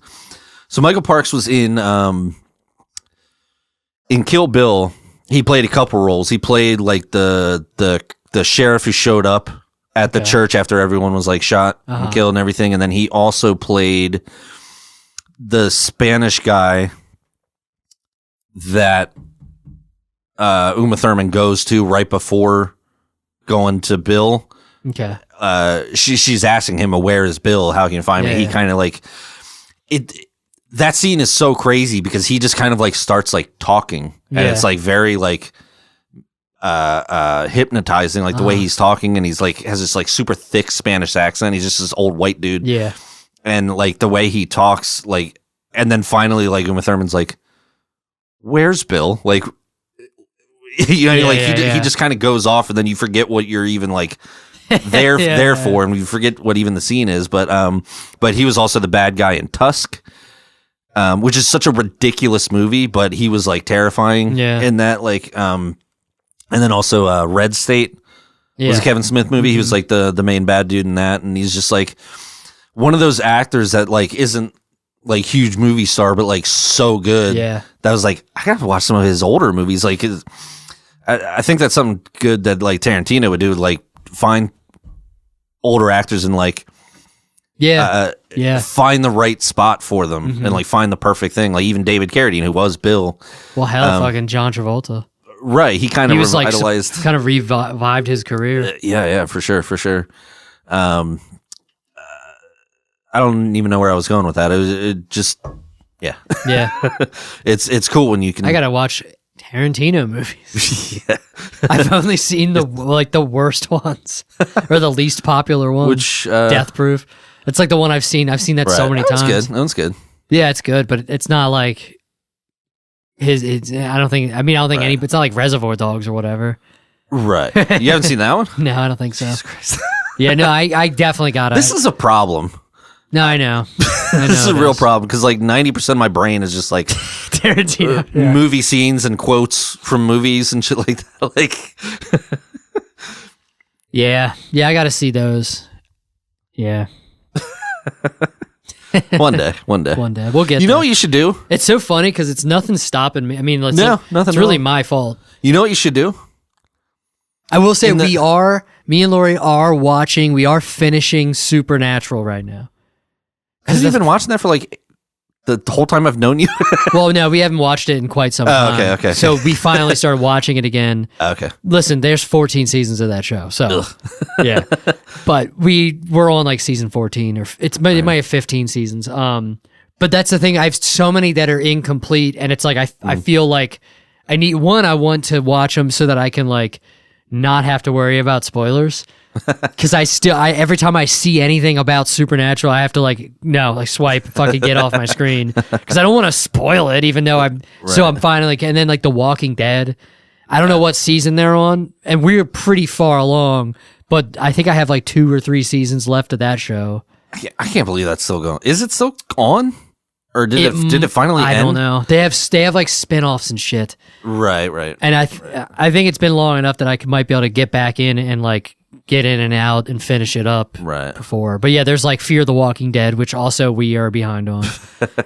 So Michael Parks was in Kill Bill. He played a couple roles. He played like the sheriff who showed up at the church after everyone was like shot and killed and everything. And then he also played the Spanish guy that Uma Thurman goes to right before going to Bill. Okay. She's asking him, where is Bill? How can you find me? He kind of like it. That scene is so crazy because he just kind of like starts like talking, and it's like very like hypnotizing, like the way he's talking, and he's like has this like super thick Spanish accent. He's just this old white dude. Yeah. And like the way he talks, like, and then finally like Uma Thurman's like, where's Bill? Like, you know, he just kind of goes off, and then you forget what you're even like there for, and you forget what even the scene is. But he was also the bad guy in Tusk. Which is such a ridiculous movie, but he was like terrifying in that, like, and then also Red State was a Kevin Smith movie. He was like the main bad dude in that, and he's just like one of those actors that like isn't like huge movie star, but like so good. Yeah, that was like I got to watch some of his older movies. Like, I think that's something good that like Tarantino would do, like find older actors and like. Find the right spot for them and like find the perfect thing. Like even David Carradine, who was Bill. Well, hell, fucking John Travolta. Right, he kind of revitalized, kind of revived his career. Yeah, for sure. I don't even know where I was going with that. It just, yeah. Yeah. It's cool when you can. I gotta watch Tarantino movies. Yeah. I've only seen the worst ones or the least popular one. Which Death Proof. It's like the one I've seen. I've seen that so many times. Good. That one's good. Yeah, it's good, but it's not like I don't think any. It's not like Reservoir Dogs or whatever. Right. You haven't seen that one? No, I don't think so. Jesus Christ. Yeah, no, I definitely got it. This is a problem. No, I know. This is a real problem because like 90% of my brain is just like Tarantino movie scenes and quotes from movies and shit like that. Like, yeah, I got to see those. Yeah, one day we'll get. You there. know what you should do? It's so funny because it's nothing stopping me. I mean, nothing. It's really my fault. You know what you should do? I will say me and Lori are watching. We are finishing Supernatural right now. Have you been watching that for like the whole time I've known you? Well, no, we haven't watched it in quite some time. Okay. So we finally started watching it again. Okay. Listen, there's 14 seasons of that show. So, yeah. But we're on like season 14 or it might have 15 seasons. But that's the thing. I have so many that are incomplete and it's like I feel like I want to watch them so that I can like not have to worry about spoilers. Because I every time I see anything about Supernatural, I have to swipe, fucking get off my screen because I don't want to spoil it. Even though so I'm finally and then like The Walking Dead, I don't know what season they're on, and we're pretty far along. But I think I have like 2 or 3 seasons left of that show. I can't believe that's still going. Is it still on, or did it finally end? I don't know. They have like spinoffs and shit. Right. And I think it's been long enough that I might be able to get back in and like get in and out and finish it up before. But yeah, there's like Fear the Walking Dead, which also we are behind on.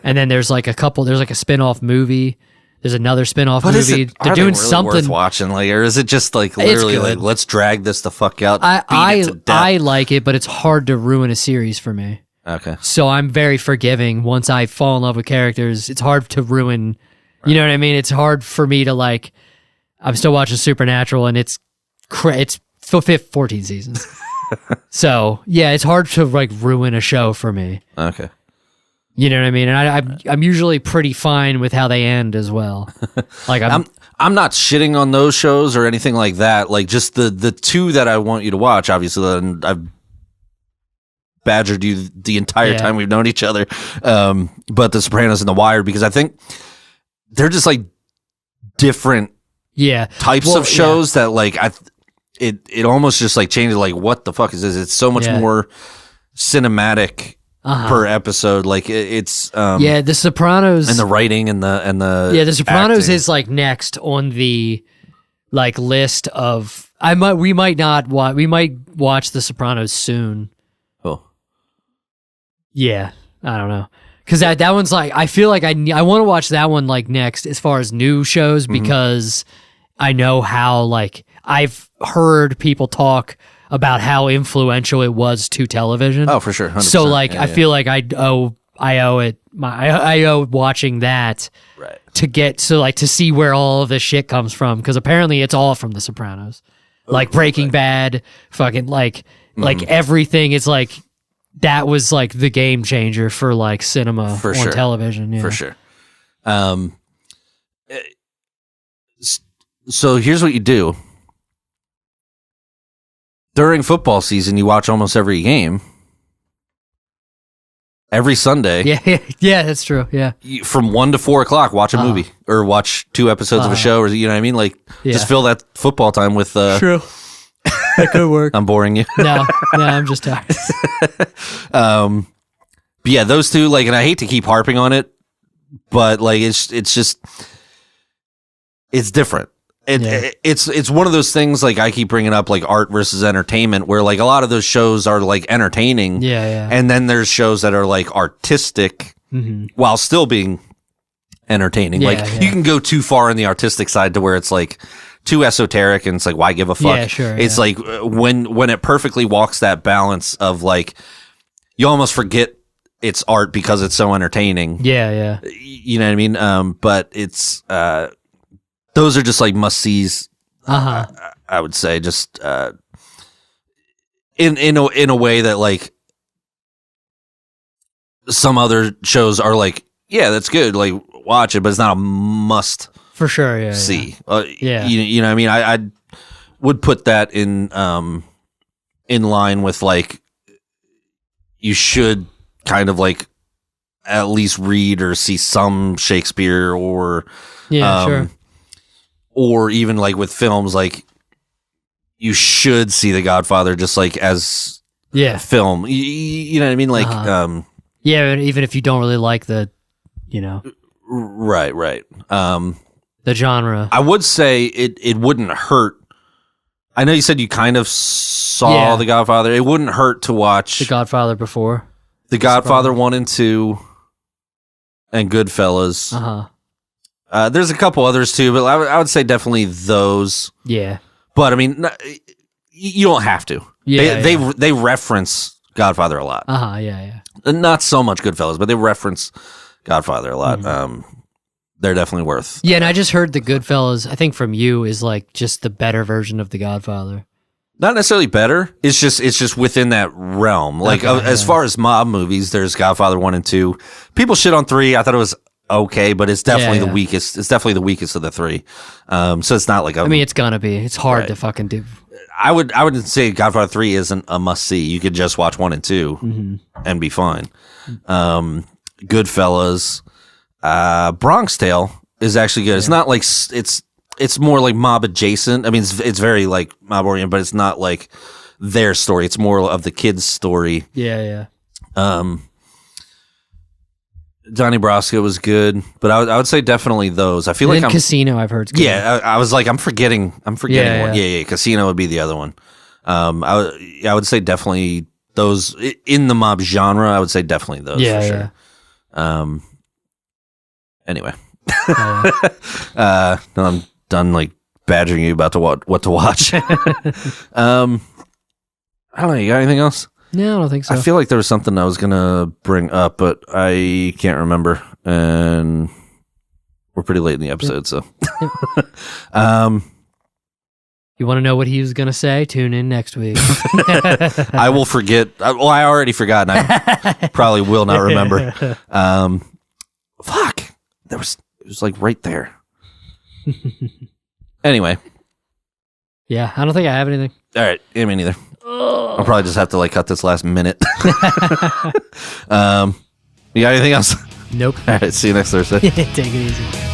And then there's like there's like a spin-off movie. There's another spin-off movie. They're doing really something worth watching, like, or is it just like literally like let's drag this the fuck out? I like it, but it's hard to ruin a series for me. Okay. So I'm very forgiving. Once I fall in love with characters, it's hard to ruin. You know what I mean? It's hard for me to like. I'm still watching Supernatural, and it's 14 seasons. So yeah, it's hard to like ruin a show for me. Okay. You know what I mean? And I'm usually pretty fine with how they end as well. Like I'm not shitting on those shows or anything like that. Like just the 2 that I want you to watch, obviously, and I've badgered you the entire time we've known each other. But The Sopranos and The Wire, because I think they're just like different types of shows that like it almost just like changes like what the fuck is this? It's so much more cinematic per episode. Like it's The Sopranos and the writing and the The Sopranos acting. is like next on the like list of we might watch The Sopranos soon. Oh. Yeah, I don't know. Because that one's like, I feel like I want to watch that one like next as far as new shows because I know how like I've heard people talk about how influential it was to television. Oh, for sure. 100%. So like I feel like I owe watching that to get to see where all of this shit comes from because apparently it's all from The Sopranos, like Breaking Bad, fucking like everything is like. That was like the game changer for like cinema on television. Yeah. For sure. So here's what you do. During football season, you watch almost every game. Every Sunday. Yeah, that's true. Yeah. From 1 to 4 o'clock, watch a movie or watch 2 episodes of a show, or you know what I mean? Like just fill that football time with True. That could work. I'm boring you. No, I'm just tired. But yeah, those 2, like, and I hate to keep harping on it, but like it's just it's different. It's one of those things like I keep bringing up, like art versus entertainment, where like a lot of those shows are like entertaining, and then there's shows that are like artistic while still being entertaining. You can go too far on the artistic side to where it's like too esoteric and it's like why give a fuck. It's like when it perfectly walks that balance of like you almost forget it's art because it's so entertaining. You know what I mean? But it's those are just like must sees. I would say just in a way that like some other shows are like, yeah, that's good, like watch it, but it's not a must For sure, yeah. see. Yeah. You know what I mean? I would put that in line with like, you should kind of like at least read or see some Shakespeare or sure. Or even like with films, like you should see The Godfather just like as a film. You know what I mean? Like, yeah, even if you don't really like the, right. the genre. I would say it wouldn't hurt. I know you said you kind of saw The Godfather. It wouldn't hurt to watch The Godfather before. The Godfather 1 and 2 and Goodfellas. There's a couple others too, but I would say definitely those. Yeah. But I mean, you don't have to. Yeah, they reference Godfather a lot. Yeah. Not so much Goodfellas, but they reference Godfather a lot. They're definitely worth. Yeah, and I just heard the Goodfellas, I think from you, is like just the better version of The Godfather. Not necessarily better. It's just within that realm. Like as far as mob movies, there's Godfather 1 and 2. People shit on 3. I thought it was okay, but it's definitely the weakest. It's definitely the weakest of the 3. So it's not like I mean, it's gonna be. It's hard to fucking do. I would say Godfather 3 isn't a must see. You could just watch 1 and 2 and be fine. Goodfellas, Bronx Tale is actually good. It's not like it's more like mob adjacent. I mean, it's very like mob oriented, but it's not like their story. It's more of the kids' story. Yeah. Donnie Brasco was good, but I would say definitely those. I feel like Casino, I've heard. Yeah, I was like, I'm forgetting one. Yeah. Casino would be the other one. I would say definitely those in the mob genre. I would say definitely those for sure. Anyway, now I'm done like badgering you about what to watch. I don't know. You got anything else? No, I don't think so. I feel like there was something I was gonna bring up, but I can't remember, and we're pretty late in the episode, so. You want to know what he was gonna say? Tune in next week. I will forget. Well, I already forgot, and I probably will not remember. Fuck. It was like right there. Anyway. Yeah, I don't think I have anything. All right, me neither. I'll probably just have to like cut this last minute. You got anything else? Nope. All right, see you next Thursday. Take it easy.